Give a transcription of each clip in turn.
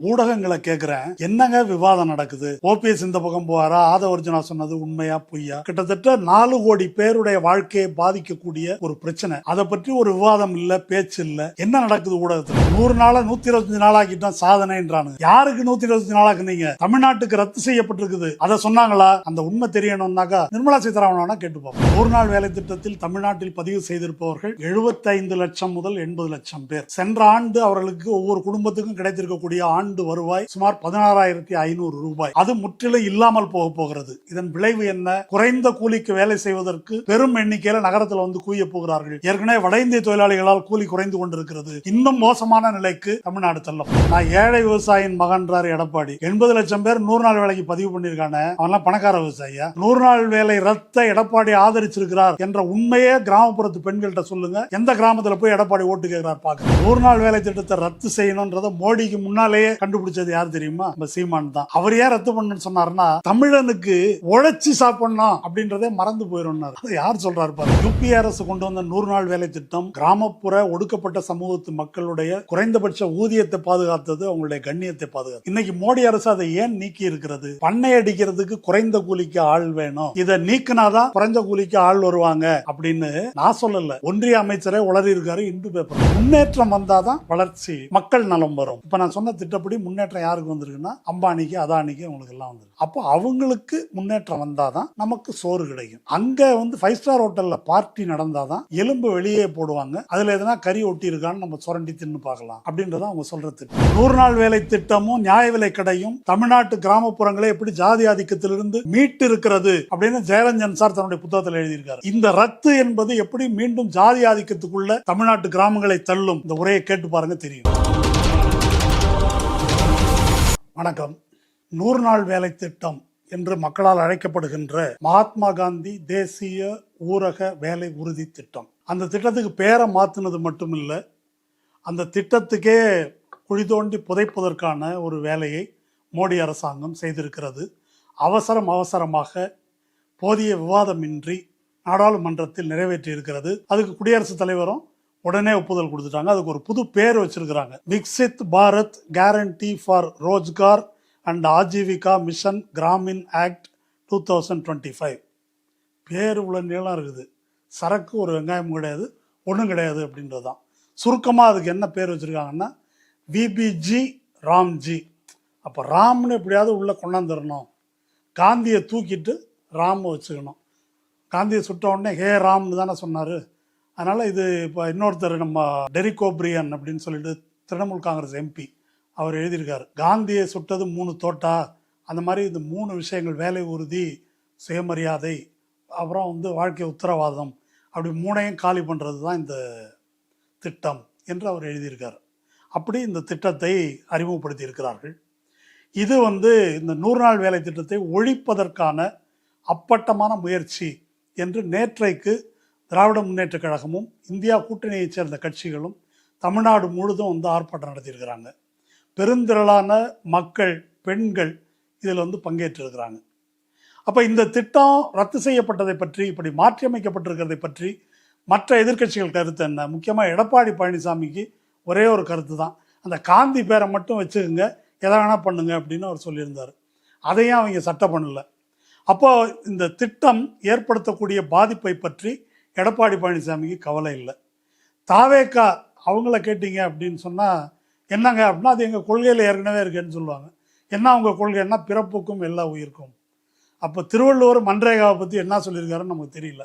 ஊடகங்களை கேட்கிறேன், என்னங்க விவாதம் நடக்குது? ஓபிஎஸ் இந்த பக்கம் போவாரா, ஆதவர்ஜுனா சொன்னது உண்மையா பொய்யா? கிட்டத்தட்ட 4 கோடி பேருடைய வாழ்க்கையை பாதிக்கக்கூடிய ஒரு பிரச்சனை. அதை பற்றி ஒரு விவாதம் இல்ல, பேச்சு இல்ல. என்ன நடக்குது ஊடகத்துல? 100 நாள 125 நாளாக்கிட்டோம் சாதனைன்றானு. யாருக்கு 125 நாளாக்குனீங்க? தமிழ்நாட்டுக்கு ரத்து செய்யப்பட்டிருக்குது, அதை சொன்னாங்களா? அந்த உண்மை தெரியணும்னாக்கா நிர்மலா சீதாராமன் கேட்டு பார்ப்போம். 100 நாள் வேலை திட்டத்தில் தமிழ்நாட்டில் பதிவு செய்திருப்பவர்கள் 75 லட்சம் முதல் 80 லட்சம் பேர். சென்ற ஆண்டு அவர்களுக்கு ஒவ்வொரு குடும்பத்துக்கும் கிடைத்திருக்கக்கூடிய ஆண்டு வருவாய் சுமார் 16,500 ரூபாய். அது முற்றிலும் இல்லாமல் போக போகிறது. இதன் விளைவு என்ன? குறைந்த கூலிக்கு வேலை செய்வதற்கு பெரும் எண்ணிக்கையில நகரத்தில் வந்து குவிய போகிறார்கள். ஏற்கனவே வட இந்திய தொழிலாளிகளால் கூலி குறைந்து கொண்டிருக்கிறது. இன்னும் மோசமான நிலைக்கு தமிழ்நாடு தள்ளும். நான் ஏழை விவசாயியின் மகன்றார் எடப்பாடி. 80 லட்சம் பேர் 100 நாள் வேலைக்கு பதிவு பண்ணிருக்காங்க. அவன்லாம் பணக்கார விவசாயியா? 100 நாள் வேலை ரத்த எடப்பாடி ஆதரிச்சிருக்கிறார் என்ற உண்மையே கிராமப்புறத்து பெண்கள்கிட்ட சொல்லுங்க. எந்த கிராமத்துல போய் எடப்பாடி ஓட்டு கேட்கிறார் பாக்க. 100 நாள் வேலை திட்டத்தை ரத்து செய்யணும்ன்றத மோடிக்கு முன்னாலேயே கண்டுபிடிச்சது யார் தெரியுமா? சீமான் தான். அவர் ஏன் ரத்து பண்ணணும்னு சொன்னார்னா, தமிழனுக்கு உழைச்சி சாப்பிடணும் அப்படின்றதே மறந்து போயிடும். யார் சொல்றாரு பாரு. யூபி அரசு கொண்டு வந்த 100 நாள் வேலை திட்டம் கிராமப்புற ஒடுக்கப்பட்ட சமூகத்து மக்களுடைய குறைந்தபட்ச ஊதியத்தை பாதுகாத்தது, அவங்களுடைய கண்ணியத்தை பாதுகாத்தது. இன்னைக்கு மோடி அரசு அதை ஏன் நீக்கி இருக்கிறது? பண்ணை அடிக்கிறதுக்கு குறைந்த கூலிக்கு ஆள் வேணும், இதை நீக்கினாதான் குறைஞ்ச கூலிக்கு ஆள் வருவாங்க அப்படின்னு நான் சொல்லல. ஒன்றிய அமைச்சரே உளறி இருக்காரு இந்து பேப்பர். முன்னேற்றம் வந்தாதான் வளர்ச்சி, மக்கள் நலம் வரும். இப்ப நான் சொன்ன திட்டப்படி முன்னேற்றம் யாருக்கு வந்திருக்குன்னா, அம்பானிக்கு அதானிக்கு அவங்களுக்கு எல்லாம் வந்து. அப்போ அவங்களுக்கு முன்னேற்றம் வந்தாதான் நமக்கு சோறு கிடைக்கும். அங்க வந்து 5 ஸ்டார் ஹோட்டல்ல பார்ட்டி நடந்தாதான் எலும்பு வெளியே போடுவாங்க. அதுல எதனா கறி ஒட்டி இருக்கான்னு நம்ம சுரண்டி தின்னு பார்க்கலாம் அப்படின்றத அவங்க சொல்ற திட்டம். 100 நாள் வேலை திட்டமும் நியாய விலை கடையும் தமிழ்நாட்டு கிராமப்புறங்களை எப்படி ஜாதி ஆதிக்கத்திலிருந்து மீட்டு இருக்கிறது அப்படின்னு ஜெயரஞ்சன் சார் தன்னுடைய புத்தகத்தில் எழுதியிருக்காரு. இந்த ரத்து என்பது எப்படி மீண்டும் ஜாதி ஆதிக்கத்துக்குள்ள தமிழ்நாட்டு கிராமங்களை தள்ளும். இந்த உரையை கேட்டு பாருங்க, தெரியும். வணக்கம். 100 நாள் வேலை திட்டம் என்று மக்களால் அழைக்கப்படுகின்ற மகாத்மா காந்தி தேசிய ஊரக வேலை உறுதி திட்டம். அந்த திட்டத்துக்கு பேரை மாற்றினது மட்டும் இல்லை, அந்த திட்டத்துக்கே குழி தோண்டி புதைப்பதற்கான ஒரு வேலையை மோடி அரசாங்கம் செய்திருக்கிறது. அவசரமாக போதிய விவாதமின்றி நாடாளுமன்றத்தில் நிறைவேற்றி இருக்கிறது. அதுக்கு குடியரசுத் தலைவரும் உடனே ஒப்புதல் கொடுத்துட்டாங்க. அதுக்கு ஒரு புது பேர் வச்சிருக்கிறாங்க, Viksit Bharat guarantee for Rozgar and Ajeevika mission Gramin act 2025. பேர் உள்ள நீளம் இருக்குது. சரக்கு ஒரு வெங்காயம் கிடையாது, ஒன்றும் கிடையாது அப்படின்றதுதான். சுருக்கமாக அதுக்கு என்ன பேர் வச்சிருக்காங்கன்னா, விபிஜி ராம்ஜி. அப்போ ராம்னு எப்படியாவது உள்ள கொண்டாந்துடணும், காந்தியை தூக்கிட்டு ராம் வச்சுக்கணும். காந்தியை சுட்ட உடனே ஹே ராம்னு தானே சொன்னார். அதனால் இது இப்போ இன்னொருத்தர் நம்ம டெரிக் ஓப்ரியன் அப்படின்னு சொல்லிட்டு திரிணாமுல் காங்கிரஸ் எம்பி, அவர் எழுதியிருக்காரு, காந்தியை சுட்டது 3 தோட்டா. அந்த மாதிரி இந்த 3 விஷயங்கள், வேலை உறுதி, சுயமரியாதை, அப்புறம் வந்து வாழ்க்கை உத்தரவாதம், அப்படி 3ஐயும் காலி பண்ணுறது தான் இந்த திட்டம் என்று அவர் எழுதியிருக்கார். அப்படி இந்த திட்டத்தை அறிமுகப்படுத்தி இருக்கிறார்கள். இது வந்து இந்த 100 நாள் வேலை திட்டத்தை ஒழிப்பதற்கான அப்பட்டமான முயற்சி என்று நேற்றைக்கு திராவிட முன்னேற்ற கழகமும் இந்தியா கூட்டணியைச் சேர்ந்த கட்சிகளும் தமிழ்நாடு முழுதும் வந்து ஆர்ப்பாட்டம் நடத்தியிருக்கிறாங்க. பெருந்திரளான மக்கள், பெண்கள் இதில் வந்து பங்கேற்றிருக்கிறாங்க. அப்போ இந்த திட்டம் ரத்து செய்யப்பட்டதை பற்றி, இப்படி மாற்றியமைக்கப்பட்டிருக்கிறதை பற்றி மற்ற எதிர்க்கட்சிகள் கருத்து என்ன? முக்கியமாக எடப்பாடி பழனிசாமிக்கு ஒரே ஒரு கருத்து தான், அந்த காந்தி பேரை மட்டும் வச்சுக்கோங்க, எதை வேணா பண்ணுங்க அப்படின்னு அவர் சொல்லியிருந்தார். அதையும் அவங்க சட்டம் பண்ணல. அப்போ இந்த திட்டம் ஏற்படுத்தக்கூடிய பாதிப்பை பற்றி எடப்பாடி பழனிசாமிக்கு கவலை இல்லை. தாவேக்கா அவங்கள கேட்டீங்க அப்படின்னு சொன்னால், என்னங்க அப்படின்னா, அது எங்கள் கொள்கையில் ஏற்கனவே இருக்குன்னு சொல்லுவாங்க. என்ன அவங்க கொள்கைன்னா, பிறப்புக்கும் எல்லா உயிருக்கும். அப்போ திருவள்ளுவர் மன்ரேகாவை பற்றி என்ன சொல்லியிருக்காருன்னு நமக்கு தெரியல,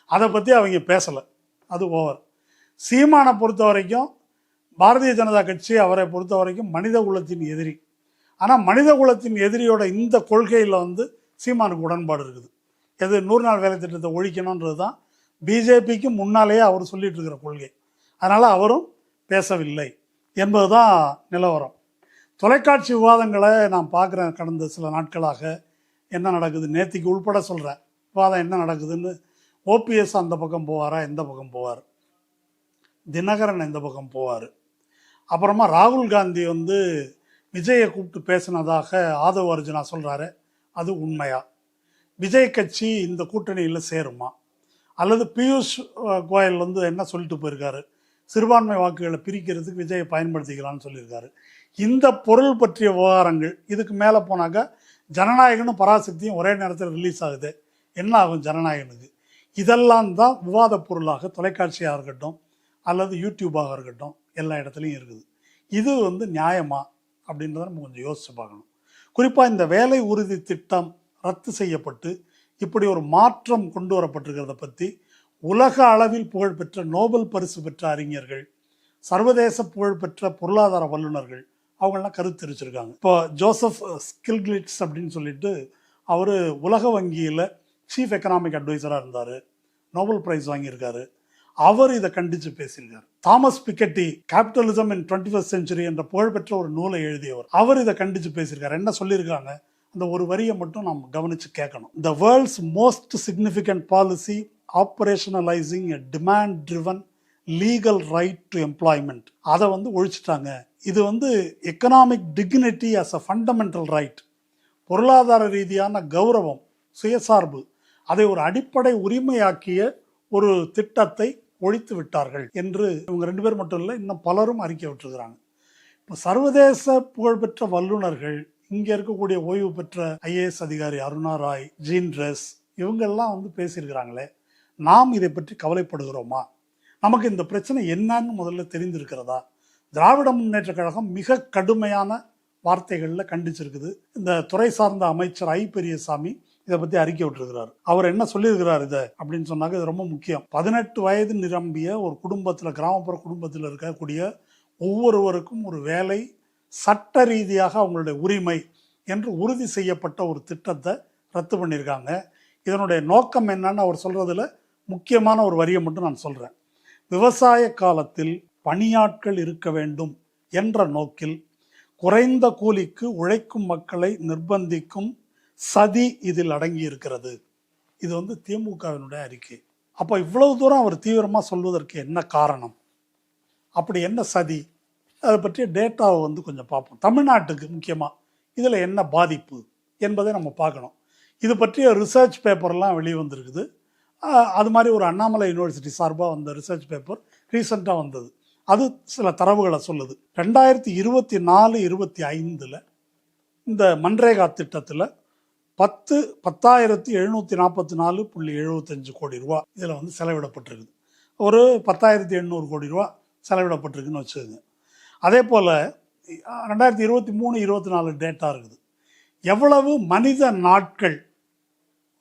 அதை பற்றி அவங்க பேசலை, அது ஓவர். சீமானை பொறுத்த வரைக்கும், பாரதிய ஜனதா கட்சி அவரை பொறுத்த வரைக்கும் மனித குலத்தின் எதிரி. ஆனால் மனித குலத்தின் எதிரியோட இந்த கொள்கையில் வந்து சீமானுக்கு உடன்பாடு இருக்குது. எது? 100 நாள் வேலை திட்டத்தை ஒழிக்கணுன்றது தான் பிஜேபிக்கு முன்னாலேயே அவர் சொல்லிட்டு இருக்கிற கொள்கை. அதனால் அவரும் பேசவில்லை என்பது தான் நிலவரம். தொலைக்காட்சி விவாதங்களை நான் பார்க்குறேன் கடந்த சில நாட்களாக. என்ன நடக்குது நேத்திக்கு உள்பட சொல்கிறேன், விவாதம் என்ன நடக்குதுன்னு. ஓபிஎஸ் அந்த பக்கம் போவாரா, எந்த பக்கம் போவார், தினகரன் எந்த பக்கம் போவார். அப்புறமா ராகுல் காந்தி வந்து விஜயை கூப்பிட்டு பேசினதாக ஆதவ் அர்ஜுனா சொல்கிறாரு, அது உண்மையா? விஜய் கட்சி இந்த கூட்டணியில் சேருமா? அல்லது பியூஷ் கோயல் வந்து என்ன சொல்லிட்டு போயிருக்காரு, சிறுபான்மை வாக்குகளை பிரிக்கிறதுக்கு விஜயை பயன்படுத்திக்கலாம்னு சொல்லியிருக்காரு. இந்த பொருள் பற்றிய விவகாரங்கள் இதுக்கு மேலே போனாக்கா ஜனநாயகனும் பராசக்தியும் ஒரே நேரத்தில் ரிலீஸ் ஆகுது, என்ன ஆகும் ஜனநாயகனுக்கு? இதெல்லாம் தான் விவாத பொருளாக தொலைக்காட்சியாக இருக்கட்டும் அல்லது யூடியூபாக இருக்கட்டும் எல்லா இடத்துலையும் இருக்குது. இது நியாயமா அப்படின்றத நம்ம கொஞ்சம் யோசிச்சு பார்க்கணும். குறிப்பாக இந்த வேலை உறுதி திட்டம் ரத்து செய்யப்பட்டு இப்படி ஒரு மாற்றம் கொண்டு வரப்பட்டிருக்கிறத பற்றி உலக அளவில் புகழ்பெற்ற நோபல் பரிசு பெற்ற அறிஞர்கள், சர்வதேச புகழ்பெற்ற பொருளாதார வல்லுநர்கள் அவங்களாம் கருத்து தெரிவிச்சிருக்காங்க. இப்போ ஜோசப் ஸ்கில்கிளிட்ஸ் அப்படின்னு சொல்லிட்டு அவர் உலக வங்கியில் சீஃப் எக்கனாமிக் அட்வைசராக இருந்தார், நோபல் பிரைஸ் வாங்கியிருக்காரு. அவர் இதை கண்டித்து பேசியிருக்காரு. தாமஸ் பிக்கெட்டி கேபிட்டலிசம் இன் 21st செஞ்சுரி என்ற புகழ்பெற்ற ஒரு நூலை எழுதியவர், அவர் இதை கண்டித்து பேசியிருக்காரு. என்ன சொல்லியிருக்காங்க, அந்த ஒரு வரியை மட்டும் நம்ம கவனித்து கேட்கணும். The world's most significant policy operationalising a demand driven legal right to employment, அதை ஒழிச்சிட்டாங்க. இது economic dignity as a fundamental right, பொருளாதார ரீதியான கௌரவம், சுயசார்பு, அதை ஒரு அடிப்படை உரிமையாக்கிய ஒரு திட்டத்தை ஒழித்து விட்டார்கள் என்று இவங்க 2 பேர் மட்டும் இல்லை, இன்னும் பலரும் அறிக்கை விட்டுருக்கிறாங்க. இப்போ சர்வதேச புகழ்பெற்ற வல்லுநர்கள், இங்கே இருக்கக்கூடிய ஓய்வு பெற்ற ஐஏஎஸ் அதிகாரி அருணா ராய், ஜீன் ரெஸ், இவங்கெல்லாம் பேசியிருக்கிறாங்களே, நாம் இதை பற்றி கவலைப்படுகிறோமா? நமக்கு இந்த பிரச்சனை என்னன்னு முதல்ல தெரிந்திருக்கிறதா? திராவிட முன்னேற்ற கழகம் மிக கடுமையான வார்த்தைகளில் கண்டிச்சிருக்குது. இந்த துறை சார்ந்த அமைச்சர் ஐ பெரியசாமி இதை பற்றி அறிக்கை விட்டுருக்கிறார். அவர் என்ன சொல்லியிருக்கிறார் இதை அப்படின்னு சொன்னாக்க இது ரொம்ப முக்கியம். 18 வயது நிரம்பிய ஒரு குடும்பத்தில், கிராமப்புற குடும்பத்தில் இருக்கக்கூடிய ஒவ்வொருவருக்கும் ஒரு வேலை சட்ட ரீதியாக அவங்களுடைய உரிமை என்று உறுதி செய்யப்பட்ட ஒரு திட்டத்தை ரத்து பண்ணியிருக்காங்க. இதனுடைய நோக்கம் என்னன்னு அவர் சொல்றதுல முக்கியமான ஒரு வரியை மட்டும் நான் சொல்றேன். விவசாய காலத்தில் பணியாட்கள் இருக்க வேண்டும் என்ற நோக்கில் குறைந்த கூலிக்கு உழைக்கும் மக்களை நிர்பந்திக்கும் சதி இதில் அடங்கி இருக்கிறது. இது திமுகவினுடைய அறிக்கை. அப்போ இவ்வளவு தூரம் அவர் தீவிரமாக சொல்வதற்கு என்ன காரணம்? அப்படி என்ன சதி? அதை பற்றிய டேட்டாவை கொஞ்சம் பார்ப்போம். தமிழ்நாட்டுக்கு முக்கியமாக இதில் என்ன பாதிப்பு என்பதை நம்ம பார்க்கணும். இது பற்றிய ரிசர்ச் பேப்பர்லாம் வெளியே வந்திருக்குது. அது மாதிரி ஒரு அண்ணாமலை யூனிவர்சிட்டி சார்பாக வந்த ரிசர்ச் பேப்பர் ரீசெண்டாக வந்தது. அது சில தரவுகளை சொல்லுது. 2024-25 இந்த மன்ரேகா திட்டத்தில் 10,744.75 கோடி ரூபா இதில் செலவிடப்பட்டிருக்குது. ஒரு 10,800 கோடி ரூபா செலவிடப்பட்டிருக்குன்னு வச்சுக்கோங்க. அதே போல் 2023-24 டேட்டா இருக்குது. எவ்வளவு மனித நாட்கள்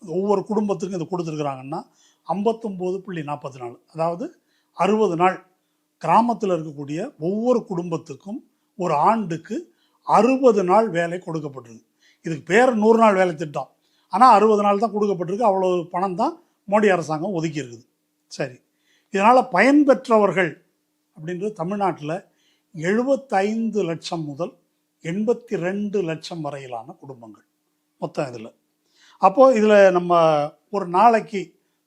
ஒவ்வொரு குடும்பத்துக்கும் இது கொடுத்துருக்குறாங்கன்னா 59.44, அதாவது 60 நாள். கிராமத்தில் இருக்கக்கூடிய ஒவ்வொரு குடும்பத்துக்கும் ஒரு ஆண்டுக்கு 60 நாள் வேலை கொடுக்கப்பட்டிருக்கு. இதுக்கு பேர் 100 நாள் வேலை திட்டம், ஆனால் 60 நாள் தான் கொடுக்கப்பட்டிருக்கு. அவ்வளோ பணம் தான் மோடி அரசாங்கம் ஒதுக்கி இருக்குது. சரி, இதனால் பயன்பெற்றவர்கள் அப்படின்றது தமிழ்நாட்டில் 75 லட்சம் முதல் 82 லட்சம் வரையிலான குடும்பங்கள் மொத்தம் இதில். அப்போது இதில் நம்ம ஒரு நாளைக்கு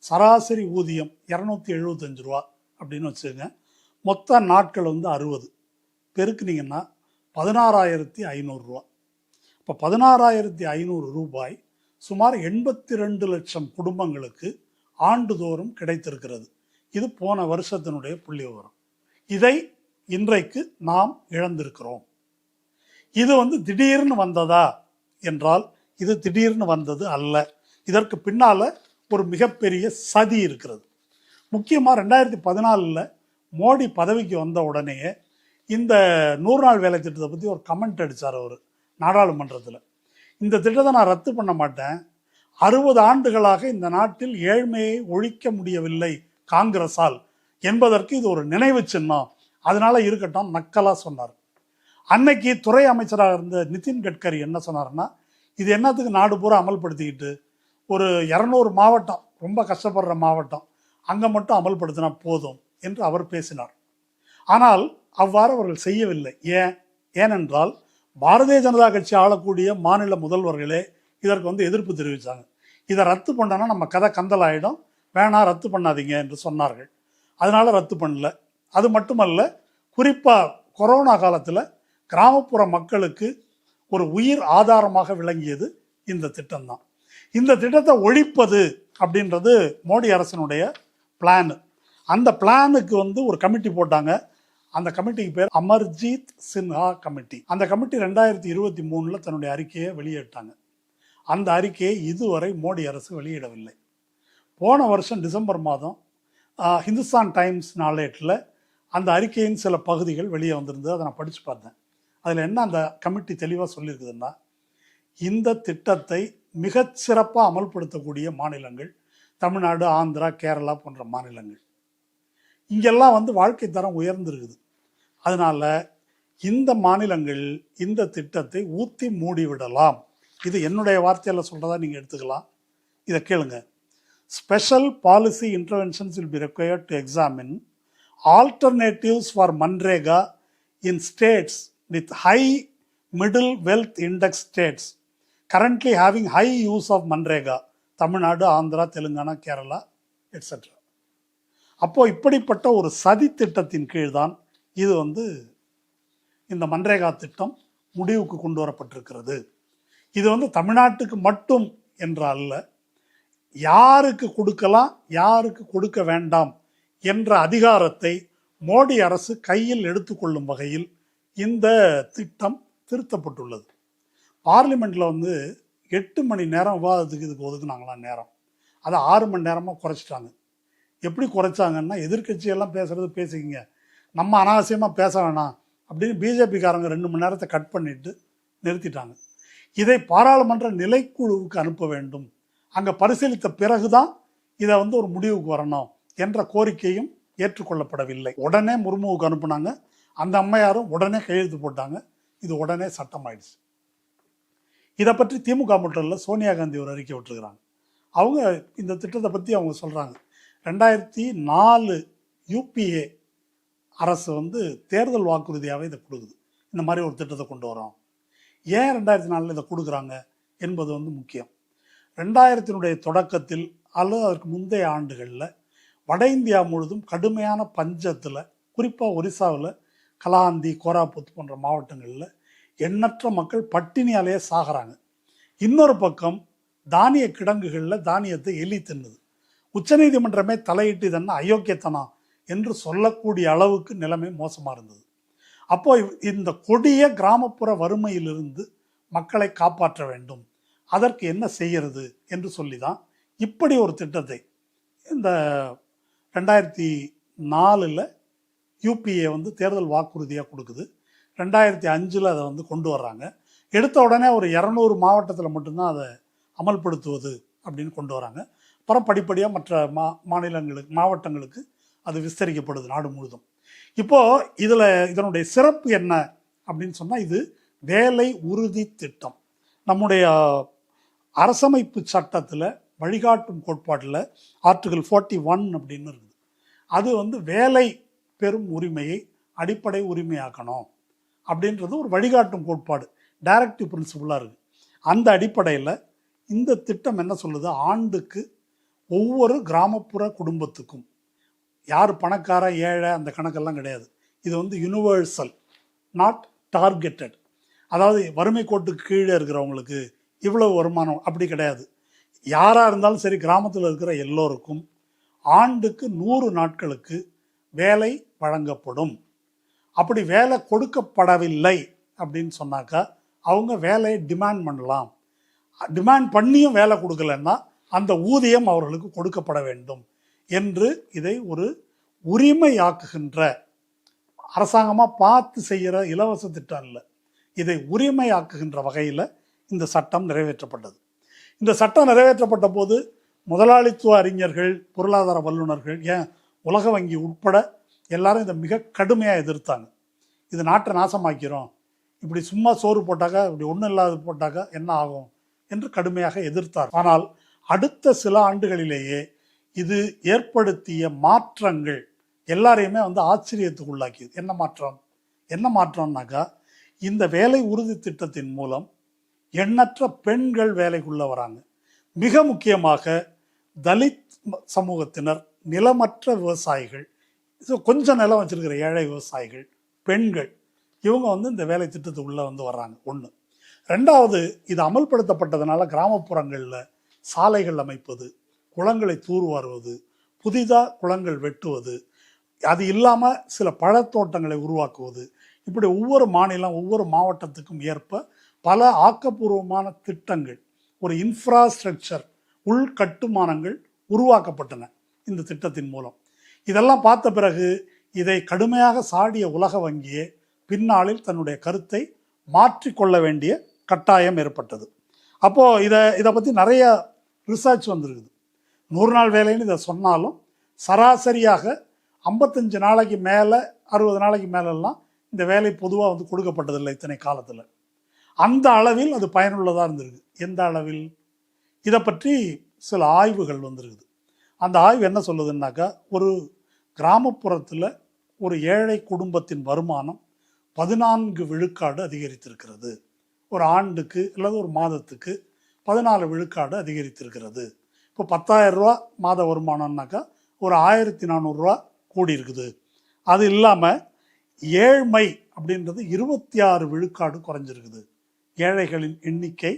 சராசரி ஊதியம் 275 ரூபா அப்படின்னு வச்சுக்கோங்க. மொத்த நாட்கள் 60 பெருக்குனீங்கன்னா 16,500 ரூபா. இப்போ 16,500 ரூபாய் சுமார் 82 லட்சம் குடும்பங்களுக்கு ஆண்டுதோறும் கிடைத்திருக்கிறது. இது போன வருஷத்தினுடைய புள்ளி விவரம். இதை இன்றைக்கு நாம் இழந்திருக்கிறோம். இது திடீர்னு வந்ததா என்றால் இது திடீர்னு வந்தது அல்ல. இதற்கு பின்னால ஒரு மிகப்பெரிய சதி இருக்கிறது. முக்கியமாக 2014 மோடி பதவிக்கு வந்த உடனே இந்த 100 நாள் வேலை திட்டத்தை பற்றி ஒரு கமெண்ட் அடித்தார் அவர் நாடாளுமன்றத்தில். இந்த திட்டத்தை நான் ரத்து பண்ண மாட்டேன், 60 ஆண்டுகளாக இந்த நாட்டில் ஏழ்மையை ஒழிக்க முடியவில்லை காங்கிரஸால் என்பதற்கு இது ஒரு நினைவு சின்னம், அதனால இருக்கட்டும் நக்கலாக சொன்னார். அன்னைக்கு துறை அமைச்சராக இருந்த நிதின் கட்கரி என்ன சொன்னார்னா, இது என்னத்துக்கு நாடு பூரா அமல்படுத்திக்கிட்டு ஒரு 200 மாவட்டம், ரொம்ப கஷ்டப்படுற மாவட்டம், அங்கே மட்டும் அமல்படுத்தினா போதும் என்று அவர் பேசினார். ஆனால் அவ்வாறு அவர்கள் செய்யவில்லை. ஏனென்றால் பாரதிய ஜனதா கட்சி ஆளக்கூடிய மாநில முதல்வர்களே இதற்கு எதிர்ப்பு தெரிவித்தாங்க. இதை ரத்து பண்ணனா நம்ம கதை கந்தல் ஆகிடும், வேணாம் ரத்து பண்ணாதீங்க என்று சொன்னார்கள். அதனால ரத்து பண்ணல. அது மட்டுமல்ல, குறிப்பாக கொரோனா காலத்தில் கிராமப்புற மக்களுக்கு ஒரு உயிர் ஆதாரமாக விளங்கியது இந்த திட்டம்தான். இந்த திட்டத்தை ஒழிப்பது அப்படின்றது மோடி அரசனுடைய பிளான். அந்த பிளானுக்கு ஒரு கமிட்டி போட்டாங்க. அந்த கமிட்டிக்கு பேர் அமர்ஜீத் சின்ஹா கமிட்டி. அந்த கமிட்டி 2023 தன்னுடைய அறிக்கையை வெளியிட்டாங்க. அந்த அறிக்கையை இதுவரை மோடி அரசு வெளியிடவில்லை. போன வருஷம் டிசம்பர் மாதம் ஹிந்துஸ்தான் டைம்ஸ் நாளேட்டில் அந்த அறிக்கையின் சில பகுதிகள் வெளியே வந்திருந்தது. அதை நான் படித்து பார்த்தேன். அதில் என்ன அந்த கமிட்டி தெளிவாக சொல்லியிருக்குதுன்னா, இந்த திட்டத்தை மிகச்சிறப்பாக அமல்படுத்தக்கூடிய மாநிலங்கள் தமிழ்நாடு, ஆந்திரா, கேரளா போன்ற மாநிலங்கள். இங்கெல்லாம் வாழ்க்கை தரம் உயர்ந்திருக்குது. அதனால இந்த மாநிலங்கள் இந்த திட்டத்தை ஊற்றி மூடிவிடலாம். இது என்னுடைய வார்த்தையில் சொல்கிறதா நீங்கள் எடுத்துக்கலாம். இதை கேளுங்க. Special policy interventions will be required to examine alternatives for Manrega in states with high middle wealth index states currently having high use of Manrega, Tamil Nadu, Andhra, Telangana, Kerala etcetera. அப்போ இப்படிப்பட்ட ஒரு சதி திட்டத்தின் கீழ் தான் இது இந்த மன்ரேகா திட்டம் முடிவுக்கு கொண்டு வரப்பட்டிருக்கிறது. இது தமிழ்நாட்டுக்கு மட்டும் என்றல்ல, யாருக்கு கொடுக்கலாம் யாருக்கு கொடுக்க வேண்டாம் என்ற அதிகாரத்தை மோடி அரசு கையில் எடுத்துக்கொள்ளும் வகையில் இந்த திட்டம் திருத்தப்பட்டுள்ளது. பார்லிமெண்ட்ல 8 மணி நேரம் விவாதத்துக்கு இதுக்கு ஒதுக்குனாங்களாம் நேரம். அதை 6 மணி நேரமாக குறைச்சிட்டாங்க. எப்படி குறைச்சாங்கன்னா, எதிர்கட்சியெல்லாம் பேசுறது பேசிக்கிங்க, நம்ம அனாவசியமாக பேச வேணாம் அப்படின்னு பிஜேபிக்காரங்க 2 மணி நேரத்தை கட் பண்ணிட்டு நிறுத்திட்டாங்க. இதை பாராளுமன்ற நிலைக்குழுவுக்கு அனுப்ப வேண்டும், அங்கே பரிசீலித்த பிறகுதான் இதை ஒரு முடிவுக்கு வரணும் என்ற கோரிக்கையும் ஏற்றுக்கொள்ளப்படவில்லை. உடனே முர்முவுக்கு அனுப்புனாங்க. அந்த அம்மையாரும் உடனே கையெழுத்து போட்டாங்க. இது உடனே சட்டமாயிடுச்சு. இதை பற்றி திமுக மட்டும் இல்லை, சோனியா காந்தி ஒரு அறிக்கை விட்டுருக்கிறாங்க. அவங்க இந்த திட்டத்தை பற்றி அவங்க சொல்கிறாங்க. 2004 யூபிஏ அரசு தேர்தல் வாக்குறுதியாகவே இதை கொடுக்குது. இந்த மாதிரி ஒரு திட்டத்தை கொண்டு வரோம். ஏன் 2004 இதை கொடுக்குறாங்க என்பது முக்கியம். 2000 தொடக்கத்தில் அல்லது அதற்கு முந்தைய ஆண்டுகளில் வட இந்தியா முழுதும் கடுமையான பஞ்சத்தில், குறிப்பாக ஒரிசாவில் கலாந்தி, கோராபுத் போன்ற மாவட்டங்களில் எண்ணற்ற மக்கள் பட்டினியாலேயே சாகிறாங்க. இன்னொரு பக்கம் தானிய கிடங்குகளில் தானியத்தை எலி தின்னுது. உச்சநீதிமன்றமே தலையிட்டு இதென்ன அயோக்கியத்தனம் என்று சொல்லக்கூடிய அளவுக்கு நிலைமை மோசமாக இருந்தது. அப்போ இந்த கொடிய கிராமப்புற வறுமையிலிருந்து மக்களை காப்பாற்ற வேண்டும், அதற்கு என்ன செய்யறது என்று சொல்லி தான் இப்படி ஒரு திட்டத்தை இந்த 2004 யூபிஏ தேர்தல் வாக்குறுதியாக கொடுக்குது. 2005 அதை கொண்டு வர்றாங்க. எடுத்த உடனே ஒரு 200 மாவட்டத்தில் மட்டும்தான் அதை அமல்படுத்துவது அப்படின்னு கொண்டு வராங்க. அப்புறம் படிப்படியாக மற்ற மாவட்டங்களுக்கு அது விஸ்தரிக்கப்படுது நாடு முழுதும். இப்போது இதனுடைய சிறப்பு என்ன அப்படின்னு சொன்னால், இது வேலை உறுதி திட்டம். நம்முடைய அரசமைப்பு சட்டத்தில் வழிகாட்டும் கோட்பாட்டில் ஆர்டிகிள் 41 அப்படின்னு இருக்குது. அது வேலை பெறும் உரிமையை அடிப்படை உரிமையாக்கணும் அப்படின்றது ஒரு வழிகாட்டும் கோட்பாடு, டைரக்டிவ் பிரின்சிபிளாக இருக்குது. அந்த அடிப்படையில் இந்த திட்டம் என்ன சொல்லுது, ஆண்டுக்கு ஒவ்வொரு கிராமப்புற குடும்பத்துக்கும், யார் பணக்கார ஏழை அந்த கணக்கெல்லாம் கிடையாது, இது யூனிவர்சல், நாட் டார்கெட்டட். அதாவது வறுமை கோட்டுக்கு கீழே இருக்கிறவங்களுக்கு இவ்வளவு வருமானம் அப்படி கிடையாது. யாராக இருந்தாலும் சரி, கிராமத்தில் இருக்கிற எல்லோருக்கும் ஆண்டுக்கு 100 நாட்களுக்கு வேலை வழங்கப்படும். அப்படி வேலை கொடுக்கப்படவில்லை அப்படின்னு சொன்னாக்கா அவங்க வேலையை டிமாண்ட் பண்ணலாம். டிமாண்ட் பண்ணியும் வேலை கொடுக்கலன்னா அந்த ஊதியம் அவர்களுக்கு கொடுக்கப்பட வேண்டும் என்று இதை ஒரு உரிமையாக்குகின்ற, அரசாங்கமாக பார்த்து செய்கிற இலவச திட்டம் இல்லை, இதை உரிமையாக்குகின்ற வகையில் இந்த சட்டம் நிறைவேற்றப்பட்டது. இந்த சட்டம் நிறைவேற்றப்பட்ட போது முதலாளித்துவ அறிஞர்கள், பொருளாதார வல்லுநர்கள், ஏன் உலக வங்கி உட்பட எல்லாரும் இதை மிக கடுமையாக எதிர்த்தாங்க. இது நாட்டை நாசமாக்கிறோம், இப்படி சும்மா சோறு போட்டாக்கா, இப்படி ஒன்றும் இல்லாத போட்டாக்கா என்ன ஆகும் என்று கடுமையாக எதிர்த்தார். ஆனால் அடுத்த சில ஆண்டுகளிலேயே இது ஏற்படுத்திய மாற்றங்கள் எல்லாரையுமே ஆச்சரியத்துக்கு உள்ளாக்கியது. என்ன மாற்றம்னாக்கா, இந்த வேலை உறுதி திட்டத்தின் மூலம் எண்ணற்ற பெண்கள் வேலைக்குள்ள வராங்க. மிக முக்கியமாக தலித் சமூகத்தினர், நிலமற்ற விவசாயிகள், கொஞ்சம் நிலம் வச்சிருக்கிற ஏழை விவசாயிகள், பெண்கள், இவங்க இந்த வேலை திட்டத்துக்குள்ள வர்றாங்க. ஒன்று. ரெண்டாவது, இது அமல்படுத்தப்பட்டதுனால கிராமப்புறங்களில் சாலைகள் அமைப்பது, குளங்களை தூர்வாருவது, புதிதாக குளங்கள் வெட்டுவது, அது இல்லாமல் சில பழத்தோட்டங்களை உருவாக்குவது, இப்படி ஒவ்வொரு மாநிலம் ஒவ்வொரு மாவட்டத்துக்கும் ஏற்ப பல ஆக்கப்பூர்வமான திட்டங்கள், ஒரு இன்ஃப்ராஸ்ட்ரக்சர் உள்கட்டுமானங்கள் உருவாக்கப்பட்டன இந்த திட்டத்தின் மூலம். இதெல்லாம் பார்த்த பிறகு இதை கடுமையாக சாடிய உலக வங்கியே பின்னாளில் தன்னுடைய கருத்தை மாற்றிக்கொள்ள வேண்டிய கட்டாயம் ஏற்பட்டது. அப்போது இதை பற்றி நிறைய ரிசர்ச் வந்திருக்குது. 100 நாள் வேலைன்னு இதை சொன்னாலும் சராசரியாக 55 நாளைக்கு மேலே 60 நாளைக்கு மேலெல்லாம் இந்த வேலை பொதுவாக வந்து கொடுக்கப்பட்டதில்லை இத்தனை காலத்தில். அந்த அளவில் அது பயனுள்ளதாக இருந்திருக்கு. எந்த அளவில்? இதை பற்றி சில ஆய்வுகள் வந்திருக்குது. அந்த ஆய்வு என்ன சொல்லுதுன்னாக்கா, ஒரு கிராமப்புறத்தில் ஒரு ஏழை குடும்பத்தின் வருமானம் 14 விழுக்காடு அதிகரித்திருக்கிறது. ஒரு ஆண்டுக்கு அல்லது ஒரு மாதத்துக்கு 14 விழுக்காடு அதிகரித்திருக்கிறது. இப்போ 10,000 ரூபா மாத வருமானம்னாக்கா ஒரு 1400 ரூபா கூடி இருக்குது. அது இல்லாமல் ஏழ்மை அப்படின்றது 26 விழுக்காடு குறைஞ்சிருக்குது. ஏழைகளின் எண்ணிக்கை,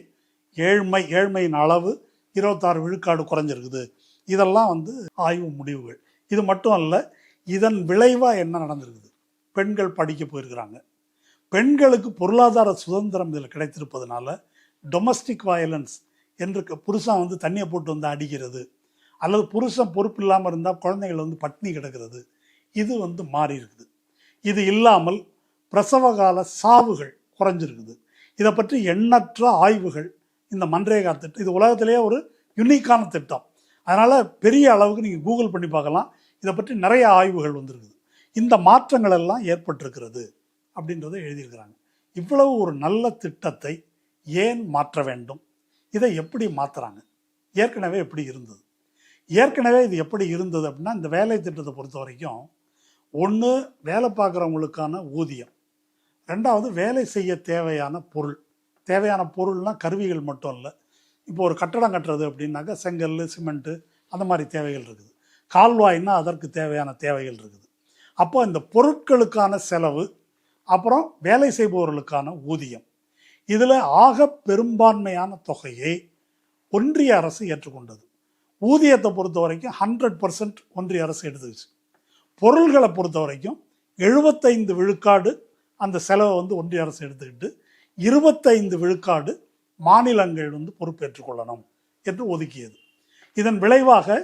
ஏழ்மையின் அளவு 26 விழுக்காடு குறைஞ்சிருக்குது. இதெல்லாம் வந்து ஆய்வு முடிவுகள். இது மட்டும் அல்ல, இதன் விளைவாக என்ன நடந்திருக்குது? பெண்கள் படிக்க போயிருக்கிறாங்க. பெண்களுக்கு பொருளாதார சுதந்திரம் இதில் கிடைத்திருப்பதனால டொமஸ்டிக் வயலன்ஸ் என்று புருஷன் வந்து தண்ணியை போட்டு வந்து அடிக்கிறது, அல்லது புருஷன் பொறுப்பு இல்லாமல் இருந்தால் குழந்தைகள் வந்து பட்டினி கிடக்கிறது, இது வந்து மாறி இருக்குது. இது இல்லாமல் பிரசவகால சாவுகள் குறைஞ்சிருக்குது. இதை பற்றி எண்ணற்ற ஆய்வுகள் இந்த மன்ரேகா திட்டம், இது உலகத்திலேயே ஒரு யுனிக்கான திட்டம். அதனால் பெரிய அளவுக்கு நீங்கள் கூகுள் பண்ணி பார்க்கலாம். இதை பற்றி நிறைய ஆய்வுகள் வந்திருக்குது. இந்த மாற்றங்கள் எல்லாம் ஏற்பட்டிருக்கிறது அப்படின்றத எழுதியிருக்கிறாங்க. இவ்வளவு ஒரு நல்ல திட்டத்தை ஏன் மாற்ற வேண்டும்? இதை எப்படி மாற்றுறாங்க? ஏற்கனவே எப்படி இருந்தது? ஏற்கனவே இது எப்படி இருந்தது அப்படின்னா, இந்த வேலை திட்டத்தை பொறுத்த வரைக்கும் ஒன்று வேலை பார்க்குறவங்களுக்கான ஊதியம், ரெண்டாவது வேலை செய்ய தேவையான பொருள்னால் கருவிகள் மட்டும் இல்லை. இப்போ ஒரு கட்டடம் கட்டுறது அப்படின்னாக்கா செங்கல், சிமெண்ட்டு, அந்த மாதிரி தேவைகள் இருக்குது. கால்வாய்னா அதற்கு தேவையான தேவைகள் இருக்குது. அப்போ இந்த பொருட்களுக்கான செலவு, அப்புறம் வேலை செய்பவர்களுக்கான ஊதியம், இதில் ஆக பெரும்பான்மையான தொகையை ஒன்றிய அரசு ஏற்றுக்கொண்டது. ஊதியத்தை பொறுத்த வரைக்கும் 100% ஒன்றிய அரசு எடுத்துக்கிச்சு. பொருள்களை பொறுத்த வரைக்கும் 75 விழுக்காடு அந்த செலவை வந்து ஒன்றிய அரசு எடுத்துக்கிட்டு 25 விழுக்காடு மாநிலங்கள் வந்து பொறுப்பேற்றுக் கொள்ளணும் என்று ஒதுக்கியது. இதன் விளைவாக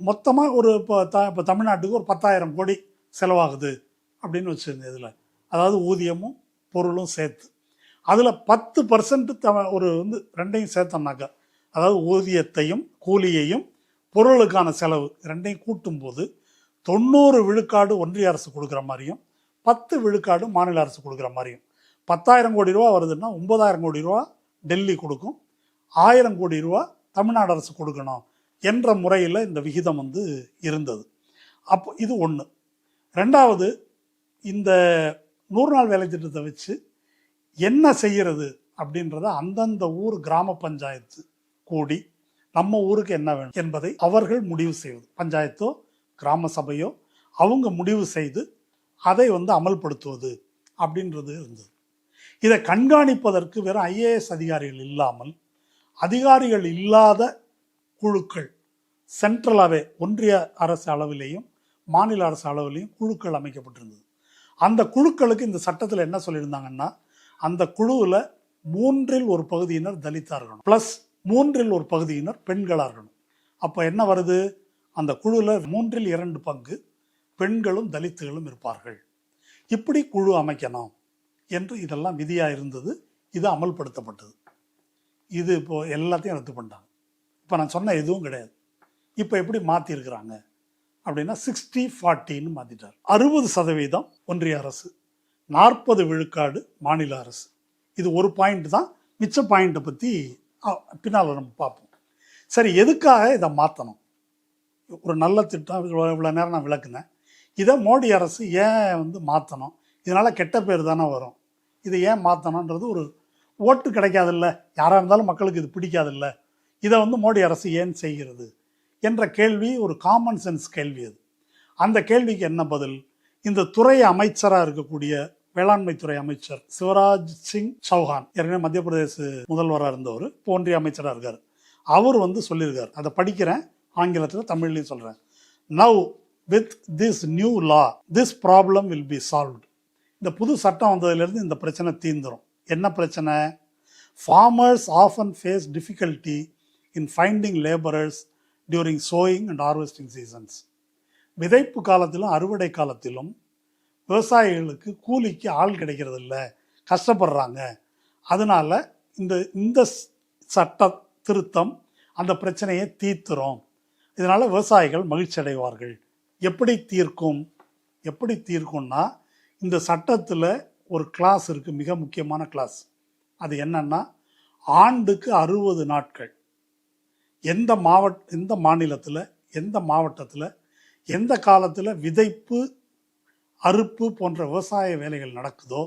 மொத்தமாக ஒரு இப்போ தமிழ்நாட்டுக்கு ஒரு 10,000 கோடி செலவாகுது அப்படின்னு வச்சுருங்க. இதில் அதாவது ஊதியமும் பொருளும் சேர்த்து அதில் 10% ஒரு வந்து ரெண்டையும் சேர்த்தோம்னாக்கா, அதாவது ஊதியத்தையும் கூலியையும் பொருளுக்கான செலவு ரெண்டையும் கூட்டும்போது 90 விழுக்காடு ஒன்றிய அரசு கொடுக்குற மாதிரியும் 10 விழுக்காடு மாநில அரசு கொடுக்குற மாதிரியும். 10,000 கோடி ரூபா வருதுன்னா 9,000 கோடி ரூபா டெல்லி கொடுக்கும், 1,000 கோடி ரூபா தமிழ்நாடு அரசு கொடுக்கணும் என்ற முறையில் இந்த விகிதம் வந்து இருந்தது. அப்போ இது ஒன்று. ரெண்டாவது, இந்த 100 நாள் வேலை திட்டத்தை வச்சு என்ன செய்கிறது அப்படின்றத அந்தந்த ஊர் கிராம பஞ்சாயத்து கூடி நம்ம ஊருக்கு என்ன வேணும் என்பதை அவர்கள் முடிவு செய்வது. பஞ்சாயத்தோ கிராம சபையோ அவங்க முடிவு செய்து அதை வந்து அமல்படுத்துவது அப்படின்றது இருந்தது. இதை கண்காணிப்பதற்கு வெறும் IAS அதிகாரிகள் இல்லாமல் அதிகாரிகள் இல்லாத குழுக்கள் சென்ட்ரலாகவே ஒன்றிய அரசு அளவிலேயும் மாநில அரசு அளவிலையும் குழுக்கள் அமைக்கப்பட்டிருந்தது. அந்த குழுக்களுக்கு இந்த சட்டத்தில் என்ன சொல்லியிருந்தாங்கன்னா, அந்த குழுவில் 3இல் ஒரு பகுதியினர் தலித்தாக இருக்கணும், ப்ளஸ் 3இல் ஒரு பகுதியினர் பெண்களாக இருக்கணும். அப்போ என்ன வருது? அந்த குழுவில் 3இல் 2 பங்கு பெண்களும் தலித்துகளும் இருப்பார்கள். இப்படி குழு அமைக்கணும் என்று இதெல்லாம் விதியாக இருந்தது. இது அமல்படுத்தப்பட்டது. இது இப்போது எல்லாத்தையும் ரத்து பண்ணிட்டாங்க. இப்போ நான் சொன்ன எதுவும் கிடையாது. இப்போ எப்படி மாற்றிருக்கிறாங்க அப்படின்னா 60-40ன்னு மாற்றிட்டார். 60% ஒன்றிய அரசு, 40 விழுக்காடு மாநில அரசு. இது ஒரு பாயிண்ட் தான். மிச்ச பாயிண்ட்டை பற்றி பின்னால் நம்ம பார்ப்போம். சரி, எதுக்காக இதை மாற்றணும்? ஒரு நல்ல திட்டம், இவ்வளோ நேரம் நான் விளக்குனேன். இதை மோடி அரசு ஏன் வந்து மாற்றணும்? இதனால் கெட்ட பேர் தானே வரும். இதை ஏன் மாற்றணுன்றது, ஒரு ஓட்டு கிடைக்காதில்ல, யாராக இருந்தாலும் மக்களுக்கு இது பிடிக்காதில்ல, இதை வந்து மோடி அரசு ஏன் செய்கிறது என்ற கேள்வி ஒரு காமன் சென்ஸ் கேள்வி. அது அந்த கேள்விக்கு என்ன பதில்? இந்த துறை அமைச்சராக இருக்கக்கூடிய வேளாண்மை துறை அமைச்சர் சிவராஜ் சிங் சௌஹான், ஏற்கனவே மத்திய பிரதேச முதல்வராக இருந்தவர், இப்போ ஒன்றிய அமைச்சராக இருக்கார். அவர் வந்து சொல்லியிருக்கார், அதை படிக்கிறேன், ஆங்கிலத்தில் தமிழ்லையும் சொல்கிறேன். Now with this new law this problem will be solved. இந்த புது சட்டம் வந்ததிலிருந்து இந்த பிரச்சனை தீர்ந்துரும். என்ன பிரச்சனை? farmers often face difficulty in finding laborers during sowing and harvesting seasons. விதைப்பு காலத்திலும் அறுவடை காலத்திலும் விவசாயிகளுக்கு கூலிக்கு ஆள் கிடைக்கிறது இல்லை, கஷ்டப்படுறாங்க. அதனால இந்த சட்ட திருத்தம் அந்த பிரச்சனையை தீர்த்துரும். இதனால விவசாயிகள் மகிழ்ச்சி அடைவார்கள். எப்படி தீர்க்கும்னா இந்த சட்டத்தில் ஒரு கிளாஸ் இருக்கு, மிக முக்கியமான கிளாஸ். அது என்னன்னா, ஆண்டுக்கு 60 நாட்கள் எந்த மாநிலத்தில், எந்த மாவட்டத்தில், எந்த காலத்தில் விதைப்பு, அறுப்பு போன்ற விவசாய வேலைகள் நடக்குதோ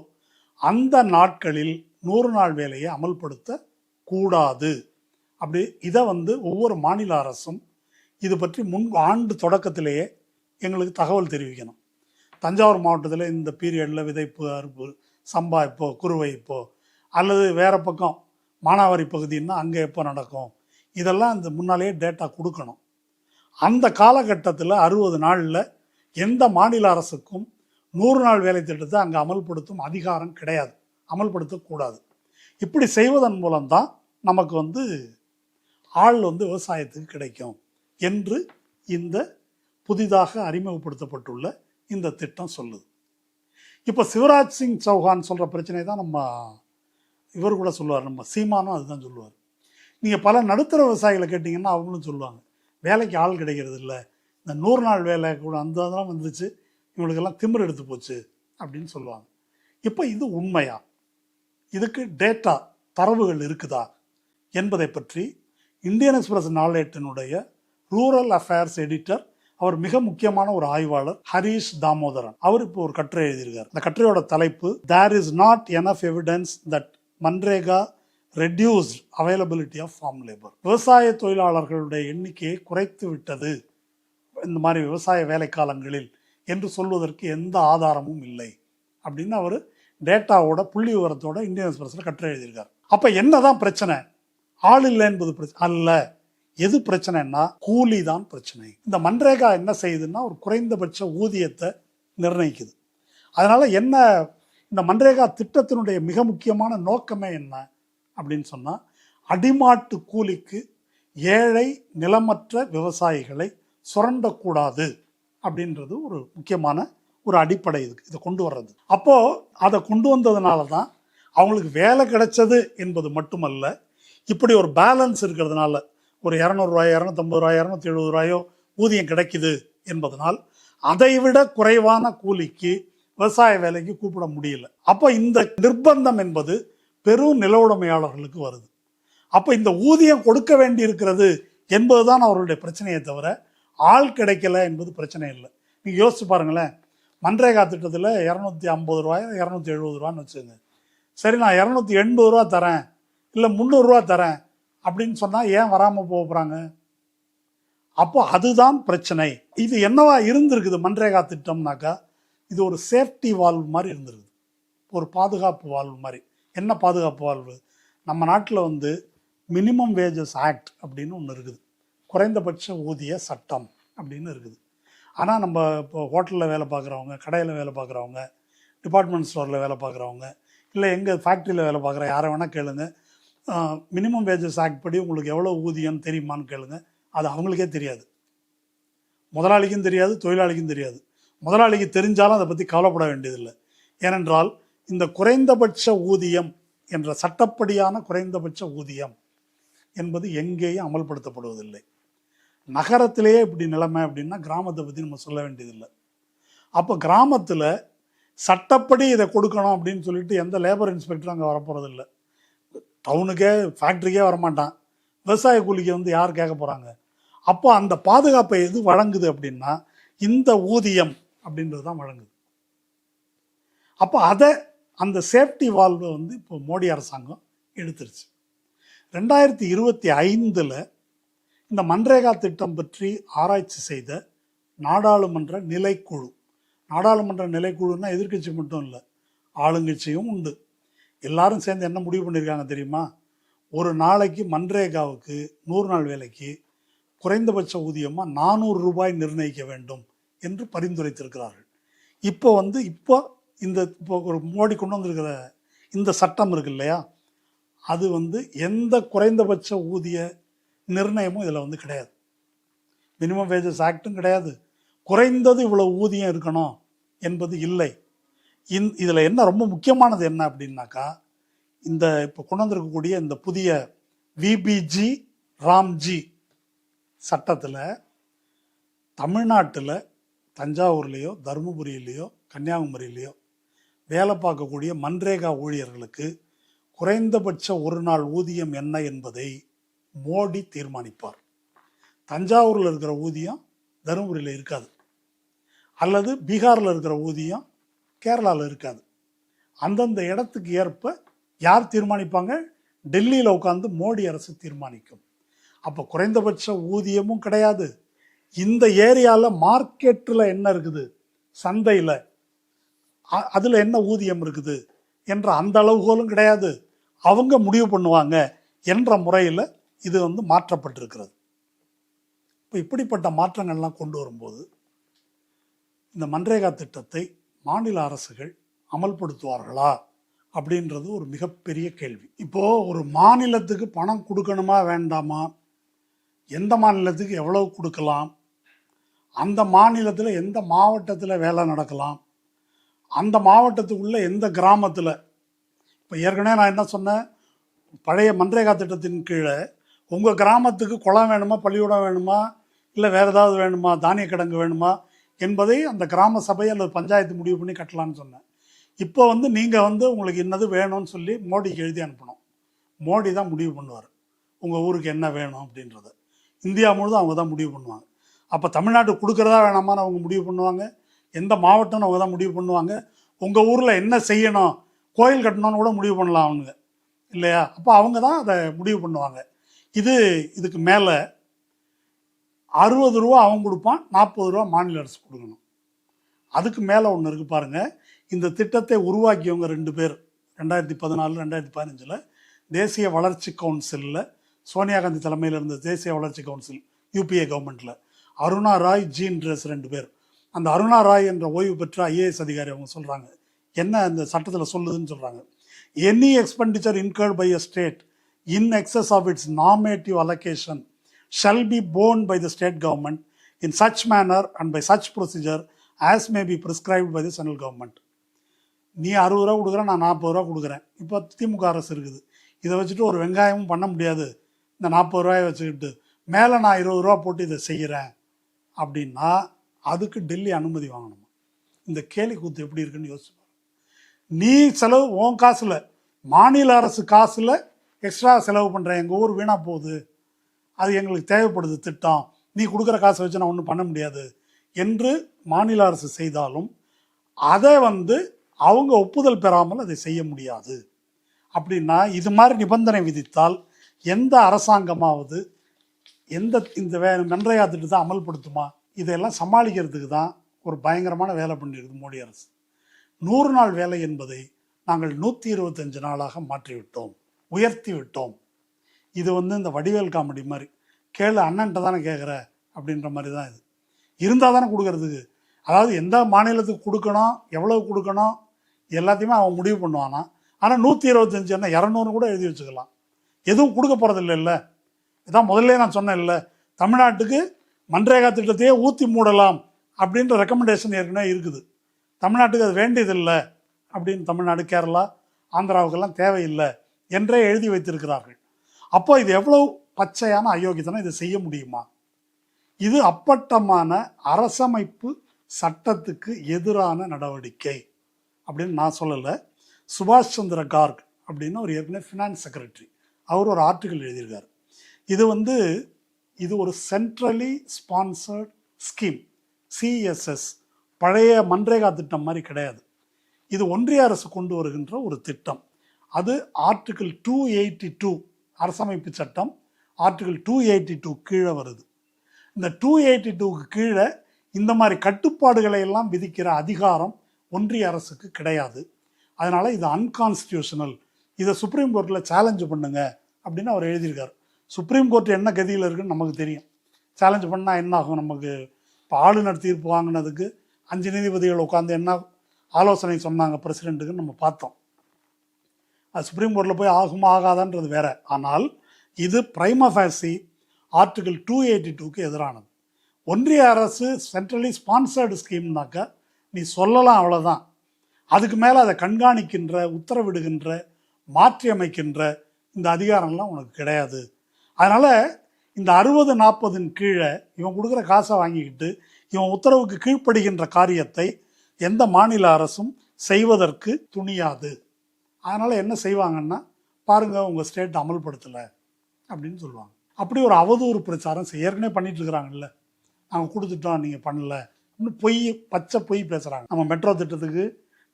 அந்த நாட்களில் 100 நாள் வேலையை அமல்படுத்த கூடாது. அப்படி இதை ஒவ்வொரு மாநில அரசும் இது பற்றி ஆண்டு தொடக்கத்திலேயே எங்களுக்கு தகவல் தெரிவிக்கணும். தஞ்சாவூர் மாவட்டத்தில் இந்த பீரியடில் விதைப்பு, அறுப்பு, சம்பா இப்போ, குறுவை இப்போ, அல்லது வேறு பக்கம் மானாவாரி பகுதின்னா அங்கே எப்போ நடக்கும், இதெல்லாம் இந்த முன்னாலேயே டேட்டா கொடுக்கணும். அந்த காலகட்டத்தில் 60 நாளில் எந்த மாநில அரசுக்கும் 100 நாள் வேலை திட்டத்தை அங்கே அமல்படுத்தும் அதிகாரம் கிடையாது, அமல்படுத்தக்கூடாது. இப்படி செய்வதன் மூலம்தான் நமக்கு ஆள் விவசாயத்துக்கு கிடைக்கும் என்று இந்த புதிதாக அறிமுகப்படுத்தப்பட்டுள்ள இந்த திட்டம் சொல்லுது. இப்போ சிவராஜ் சிங் சௌஹான் சொல்கிற பிரச்சனை தான் இவர் கூட சொல்லுவார், நம்ம சீமானும் அதுதான் சொல்லுவார். நீங்கள் பல நடுத்தர விவசாயிகளை கேட்டிங்கன்னா அவங்களும் சொல்லுவாங்க, வேலைக்கு ஆள் கிடைக்கிறது இல்லை, இந்த 100 நாள் வேலை கூட அந்த அதெல்லாம் வந்துச்சு, இவங்களுக்கெல்லாம் திமிர் எடுத்து போச்சு அப்படின்னு சொல்லுவாங்க. இப்போ இது உண்மையா, இதுக்கு டேட்டா தரவுகள் இருக்குதா என்பதை பற்றி இந்தியன் எக்ஸ்பிரஸ் நாளேட்டினுடைய ரூரல் அஃபேர்ஸ் எடிட்டர், அவர் மிக முக்கியமான ஒரு ஆய்வாளர், ஹரீஷ் தாமோதரன், அவர் இப்போ ஒரு கட்டுரை எழுதியிருக்கார். இந்த கட்டுரையோட தலைப்பு, there is not enough evidence that MNREGA reduced availability of farm labour. விவசாய தொழிலாளர்களுடைய எண்ணிக்கையை குறைத்து விட்டது இந்த மாதிரி விவசாய வேலைக்காலங்களில் என்று சொல்வதற்கு எந்த ஆதாரமும் இல்லை அப்படின்னு அவர் டேட்டாவோட புள்ளி விவரத்தோட இந்தியன் எக்ஸ்பிரஸில் கட்டுரை எழுதியிருக்கார். அப்போ என்னதான் பிரச்சனை? ஆள் இல்லை என்பது பிரச்சனை அல்ல. எது பிரச்சனைன்னா கூலி தான் பிரச்சனை. இந்த மன்ரேகா என்ன செய்யுதுன்னா ஒரு குறைந்தபட்ச ஊதியத்தை நிர்ணயிக்குது. அதனால என்ன, இந்த மன்ரேகா திட்டத்தினுடைய மிக முக்கியமான நோக்கமே என்ன அப்படின்னு சொன்னால், அடிமாட்டு கூலிக்கு ஏழை நிலமற்ற விவசாயிகளை சுரண்டக்கூடாது அப்படின்றது ஒரு முக்கியமான ஒரு அடிப்படை. இதை கொண்டு வர்றது. அப்போ அதை கொண்டு வந்ததுனால தான் அவங்களுக்கு வேலை கிடைச்சது என்பது மட்டுமல்ல, இப்படி ஒரு பேலன்ஸ் இருக்கிறதுனால ஒரு 200 ரூபாய், 250 ரூபாய், 270 ரூபாயோ ஊதியம் கிடைக்குது என்பதனால் அதைவிட குறைவான கூலிக்கு விவசாய வேலைக்கு கூப்பிட முடியல. அப்போ இந்த நிர்பந்தம் என்பது பெரும் நில உடைமையாளர்களுக்கு வருது. அப்போ இந்த ஊதியம் கொடுக்க வேண்டி இருக்கிறது என்பதுதான் அவர்களுடைய பிரச்சனையை தவிர ஆள் கிடைக்கல என்பது பிரச்சனை இல்லை. நீங்கள் யோசிச்சு பாருங்களேன், மன்ரேகா திட்டத்தில் 250 ரூபாய், 270 ரூபான்னு வச்சுங்க. சரி, நான் 280 ரூபா தரேன், இல்லை 300 ரூபா தரேன் அப்படின்னு சொன்னால் ஏன் வராமல் போகிறாங்க? அப்போ அதுதான் பிரச்சனை. இது என்னவா இருந்திருக்குது மன்ரேகா திட்டம்னாக்கா, இது ஒரு சேஃப்டி வால்வ் மாதிரி இருந்திருக்குது, ஒரு பாதுகாப்பு வால்வ் மாதிரி. என்ன பாதுகாப்பு வால்வு? நம்ம நாட்டில் மினிமம் வேஜஸ் ஆக்ட் அப்படின்னு ஒன்று இருக்குது, குறைந்தபட்ச ஊதிய சட்டம் அப்படின்னு இருக்குது. ஆனால் நம்ம இப்போ ஹோட்டலில் வேலை பார்க்குறவங்க, கடையில் வேலை பார்க்குறவங்க, டிபார்ட்மெண்ட் ஸ்டோரில் வேலை பார்க்குறவங்க, இல்லை எங்கள் ஃபேக்ட்ரியில் வேலை பார்க்குற யாரை வேணால் கேளுங்க, மினிமம் வேஜஸ் ஆக்ட் படி உங்களுக்கு எவ்வளோ ஊதியம்னு தெரியுமான்னு கேளுங்க. அது அவங்களுக்கே தெரியாது, முதலாளிக்கும் தெரியாது, தொழிலாளிக்கும் தெரியாது. முதலாளிக்கு தெரிஞ்சாலும் அதை பற்றி கவலைப்பட வேண்டியதில்லை. ஏனென்றால் இந்த குறைந்தபட்ச ஊதியம் என்ற சட்டப்படியான குறைந்தபட்ச ஊதியம் என்பது எங்கேயும் அமல்படுத்தப்படுவதில்லை. நகரத்திலேயே இப்படி நிலைமை அப்படின்னா கிராமத்தை பற்றி நம்ம சொல்ல வேண்டியதில்லை. அப்போ கிராமத்தில் சட்டப்படி இதை கொடுக்கணும் அப்படின்னு சொல்லிட்டு எந்த லேபர் இன்ஸ்பெக்டரும் அங்கே வரப்போகிறதில்லை. டவுனுக்கே, ஃபேக்ட்ரிக்கே வரமாட்டான். விவசாய கூலிக்கு யார் கேட்க போகிறாங்க? அப்போ அந்த பாதுகாப்பை எது வழங்குது அப்படின்னா இந்த ஊதியம் அப்படின்றது தான் வழங்குது. அப்போ அந்த சேஃப்டி வால்வை இப்போ மோடி அரசாங்கம் எடுத்துருச்சு. 2025 இந்த மன்ரேகா திட்டம் பற்றி ஆராய்ச்சி செய்த நாடாளுமன்ற நிலைக்குழு, நாடாளுமன்ற நிலைக்குழுன்னா எதிர்கட்சி மட்டும் இல்லை, ஆளுங்கட்சியும் உண்டு, எல்லாரும் சேர்ந்து என்ன முடிவு பண்ணியிருக்காங்க தெரியுமா? ஒரு நாளைக்கு மன்ரேகாவுக்கு 100 நாள் வேலைக்கு குறைந்தபட்ச ஊதியமாக 400 ரூபாய் நிர்ணயிக்க வேண்டும் என்று பரிந்துரைத்திருக்கிறார்கள். இப்போ இப்போ ஒரு மோடி கொண்டு வந்திருக்கிற இந்த சட்டம் இருக்கு இல்லையா, அது எந்த குறைந்தபட்ச ஊதிய நிர்ணயமும் இதில் கிடையாது. மினிமம் வேஜஸ் ஆக்டும் கிடையாது. குறைந்தது இவ்வளவு ஊதியம் இருக்கணும் என்பது இல்லை. இதில் என்ன ரொம்ப முக்கியமானது என்ன அப்படின்னாக்கா, இந்த இப்போ கொண்டு வந்திருக்கக்கூடிய இந்த புதிய விபிஜி ராம்ஜி சட்டத்தில் தமிழ்நாட்டில் தஞ்சாவூர்லேயோ தருமபுரியிலையோ கன்னியாகுமரியிலையோ வேலை பார்க்கக்கூடிய மன்ரேகா ஊழியர்களுக்கு குறைந்தபட்ச ஒரு நாள் ஊதியம் என்ன என்பதை மோடி தீர்மானிப்பார். தஞ்சாவூரில் இருக்கிற ஊதியம் தருமபுரியில் இருக்காது, அல்லது பீகாரில் இருக்கிற ஊதியம் கேரளாவில் இருக்காது. அந்தந்த இடத்துக்கு ஏற்ப யார் தீர்மானிப்பாங்க? டெல்லியில் உட்காந்து மோடி அரசு தீர்மானிக்கும். அப்போ குறைந்தபட்ச ஊதியமும் கிடையாது. இந்த ஏரியாவில் மார்க்கெட்டில் என்ன இருக்குது, சந்தையில் அதில் என்ன ஊதியம் இருக்குது என்ற அந்த அளவுகோலும் கிடையாது. அவங்க முடிவு பண்ணுவாங்க என்ற முறையில் இது மாற்றப்பட்டிருக்கிறது. இப்போ இப்படிப்பட்ட மாற்றங்கள்லாம் கொண்டு வரும்போது இந்த மன்ரேகா திட்டத்தை மாநில அரசுகள் அமல்படுத்துவார்களா அப்படின்றது ஒரு மிகப்பெரிய கேள்வி. இப்போது ஒரு மாநிலத்துக்கு பணம் கொடுக்கணுமா வேண்டாமா, எந்த மாநிலத்துக்கு எவ்வளவு கொடுக்கலாம், அந்த மாநிலத்தில் எந்த மாவட்டத்தில் வேலை நடக்கலாம், அந்த மாவட்டத்துக்குள்ள எந்த கிராமத்தில். இப்போ ஏற்கனவே நான் என்ன சொன்னேன், பழைய மன்ரேகா திட்டத்தின் கீழே உங்கள் கிராமத்துக்கு குளம் வேணுமா, பள்ளிக்கூடம் வேணுமா, இல்லை வேறு ஏதாவது வேணுமா, தானிய கிடங்கு வேணுமா என்பதை அந்த கிராம சபை அல்லது பஞ்சாயத்து முடிவு பண்ணி கட்டலான்னு சொன்னேன். இப்போ நீங்கள் உங்களுக்கு என்னது வேணும்னு சொல்லி மோடிக்கு எழுதி அனுப்பணும். மோடி தான் முடிவு பண்ணுவார் உங்கள் ஊருக்கு என்ன வேணும் அப்படின்றத. இந்தியா முழுதும் அவங்க தான் முடிவு பண்ணுவாங்க. அப்போ தமிழ்நாட்டுக்கு கொடுக்குறதா வேணாமான்னு அவங்க முடிவு பண்ணுவாங்க, எந்த மாவட்டம்னு அவங்க தான் முடிவு பண்ணுவாங்க. உங்கள் ஊரில் என்ன செய்யணும், கோயில் கட்டணும்னு கூட முடிவு பண்ணலாம் அவங்க இல்லையா. அப்போ அவங்க தான் அதை முடிவு பண்ணுவாங்க. இதுக்கு மேலே 60 ரூபா அவன் கொடுப்பான், 40 ரூபா மாநில அரசு கொடுக்கணும். அதுக்கு மேலே ஒன்று இருக்குது பாருங்கள். இந்த திட்டத்தை உருவாக்கியவங்க 2 பேர் 2014 2015 தேசிய வளர்ச்சி கவுன்சிலில் சோனியா காந்தி தலைமையில் இருந்த தேசிய வளர்ச்சி கவுன்சில் யூபிஏ கவர்மெண்ட்டில் அருணா ராய், ஜீன் ரேஸ் 2 பேர். அந்த அருணா ராய் என்ற ஓய்வு பெற்ற ஐஏஎஸ் அதிகாரி அவங்க சொல்கிறாங்க, என்ன இந்த சட்டத்தில் சொல்லுதுன்னு சொல்கிறாங்க. Any expenditure incurred by a state in excess of its normative allocation shall be borne by the state government in such manner and by such procedure as may be prescribed by the central government. நீ 60 ரூபா கொடுக்குறேன், நான் 40 ரூபா கொடுக்குறேன். இப்போ திமுக அரசு இருக்குது, இதை வச்சுட்டு ஒரு வெங்காயமும் பண்ண முடியாது. இந்த 40 ரூபாயை வச்சுக்கிட்டு மேலே நான் 20 ரூபா போட்டு இதை செய்கிறேன் அப்படின்னா அதுக்கு டெல்லி அனுமதி வாங்கணுமா? இந்த கேலி கூத்து எப்படி இருக்குன்னு யோசிச்சு. நீ செலவு உன் காசில், மாநில அரசு காசில் எக்ஸ்ட்ரா செலவு பண்ணுறேன், எங்கள் ஊர் வீணாக போகுது, அது எங்களுக்கு தேவைப்படுது திட்டம், நீ கொடுக்குற காசை வச்சு நான் ஒன்றும் பண்ண முடியாது என்று மாநில அரசு செய்தாலும் அதை அவங்க ஒப்புதல் பெறாமல் அதை செய்ய முடியாது. அப்படின்னா இது மாதிரி நிபந்தனை விதித்தால் எந்த அரசாங்கமாவது இந்த மன்ரேகா திட்டத்தை அமல்படுத்துமா? இதையெல்லாம் சமாளிக்கிறதுக்கு தான் ஒரு பயங்கரமான வேலை பண்ணியிருக்குது மோடி அரசு. 100 நாள் வேலை என்பதை நாங்கள் 125 நாளாக மாற்றிவிட்டோம், உயர்த்தி விட்டோம். இது இந்த வடிவேல் காமெடி மாதிரி, கேளு அண்ணன்ட்ட தானே கேட்குற அப்படின்ற மாதிரி தான். இது இருந்தால் தானே கொடுக்கறதுக்கு. அதாவது எந்த மாநிலத்துக்கு கொடுக்கணும், எவ்வளவு கொடுக்கணும் எல்லாத்தையுமே அவன் முடிவு பண்ணுவானா. ஆனால் 125 என்ன 200 கூட எழுதி வச்சுக்கலாம். எதுவும் கொடுக்க போகிறது இல்லை. இதான் முதல்ல நான் சொன்னேன் இல்லை, தமிழ்நாட்டுக்கு மன்ரேகா திட்டத்தையே ஊற்றி மூடலாம் அப்படின்ற ரெக்கமெண்டேஷன் ஏற்கனவே இருக்குது. தமிழ்நாட்டுக்கு அது வேண்டியதில்லை அப்படின்னு தமிழ்நாடு, கேரளா, ஆந்திராவுக்கெல்லாம் தேவையில்லை என்றே எழுதி வைத்திருக்கிறார்கள். அப்போ இது எவ்வளவு பச்சையான அயோக்கியத்தனம், இதை செய்ய முடியுமா? இது அப்பட்டமான அரசமைப்பு சட்டத்துக்கு எதிரான நடவடிக்கை அப்படின்னு நான் சொல்லலை. சுபாஷ் சந்திர கார்க் அப்படின்னு ஒரு ஏற்கனவே ஃபினான்ஸ் செக்ரட்டரி, அவர் ஒரு ஆர்டிக்கல் எழுதியிருக்கார். இது ஒரு சென்ட்ரலி ஸ்பான்சர்ட் ஸ்கீம், சிஎஸ்எஸ், பழைய மன்ரேகா திட்டம் மாதிரி கிடையாது. இது ஒன்றிய அரசு கொண்டு வருகின்ற ஒரு திட்டம். அது ஆர்டிகிள் 282 அரசமைப்பு சட்டம் ஆர்டிகிள் 282 கீழே வருது. இந்த 282க்கு கீழே இந்த மாதிரி கட்டுப்பாடுகளை எல்லாம் விதிக்கிற அதிகாரம் ஒன்றிய அரசுக்கு கிடையாது. அதனால் இது அன்கான்ஸ்டியூஷனல், இதை சுப்ரீம் கோர்ட்டில் சேலஞ்சு பண்ணுங்க அப்படின்னு அவர் எழுதியிருக்கார். சுப்ரீம் கோர்ட் என்ன கதியில் இருக்குன்னு நமக்கு தெரியும். சேலஞ்ச் பண்ணால் என்ன ஆகும், நமக்கு இப்போ ஆளுநர் தீர்ப்பு வாங்கினதுக்கு 5 நீதிபதிகள் உட்காந்து என்ன ஆலோசனை சொன்னாங்க பிரசிடெண்ட்டுக்குன்னு நம்ம பார்த்தோம். அது சுப்ரீம் கோர்ட்டில் போய் ஆகுமா ஆகாதான்றது வேற. ஆனால் இது பிரைமா ஃபேசி ஆர்டிகிள் 282க்கு எதிரானது. ஒன்றிய அரசு சென்ட்ரலி ஸ்பான்சர்டு ஸ்கீம்னாக்கா நீ சொல்லலாம், அவ்வளோதான். அதுக்கு மேலே அதை கண்காணிக்கின்ற, உத்தரவிடுகின்ற, மாற்றி அமைக்கின்ற இந்த அதிகாரம்லாம் உனக்கு கிடையாது. அதனால் இந்த 60-40 கீழே இவன் கொடுக்குற காசை வாங்கிக்கிட்டு இவன் உத்தரவுக்கு கீழ்ப்படுகின்ற காரியத்தை எந்த மாநில அரசும் செய்வதற்கு துணியாது. அதனால் என்ன செய்வாங்கன்னா, பாருங்கள் உங்கள் ஸ்டேட் அமல்படுத்தலை அப்படின்னு சொல்லுவாங்க. அப்படி ஒரு அவதூறு பிரச்சாரம் ஏற்கனவே பண்ணிட்டு இருக்கிறாங்கல்ல, நாங்கள் கொடுத்துட்டோம் நீங்கள் பண்ணல, இன்னும் பொய், பச்சை பொய் பேசுகிறாங்க. நம்ம மெட்ரோ திட்டத்துக்கு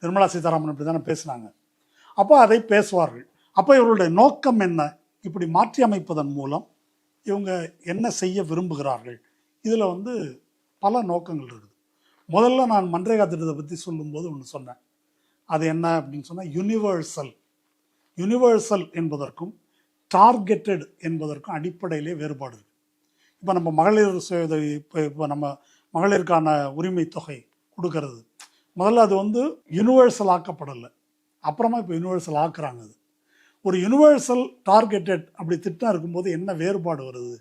நிர்மலா சீதாராமன் இப்படி தானே பேசுனாங்க. அப்போ அதை பேசுவார்கள். அப்போ இவர்களுடைய நோக்கம் என்ன? இப்படி மாற்றி அமைப்பதன் மூலம் இவங்க என்ன செய்ய விரும்புகிறார்கள்? இதில் பல நோக்கங்கள் இருக்குது. முதல்ல நான் மன்ரேகா திட்டத்தை பற்றி சொல்லும்போது ஒன்று சொன்னேன். அது என்ன அப்படின்னு சொன்னால், யூனிவர்சல் என்பதற்கும் டார்கெட்டட் என்பதற்கும் அடிப்படையிலே வேறுபாடு இருக்குது. இப்போ நம்ம மகளிர் சுயஉதவி, இப்போ நம்ம மகளிருக்கான உரிமை தொகை கொடுக்கறது, முதல்ல அது யூனிவர்சல் ஆக்கப்படலை, அப்புறமா இப்போ யூனிவர்சல் ஆக்குறாங்க. அது ஒரு யூனிவர்சல் டார்கெட்டட் அப்படி திட்டம் இருக்கும்போது என்ன வேறுபாடு வருது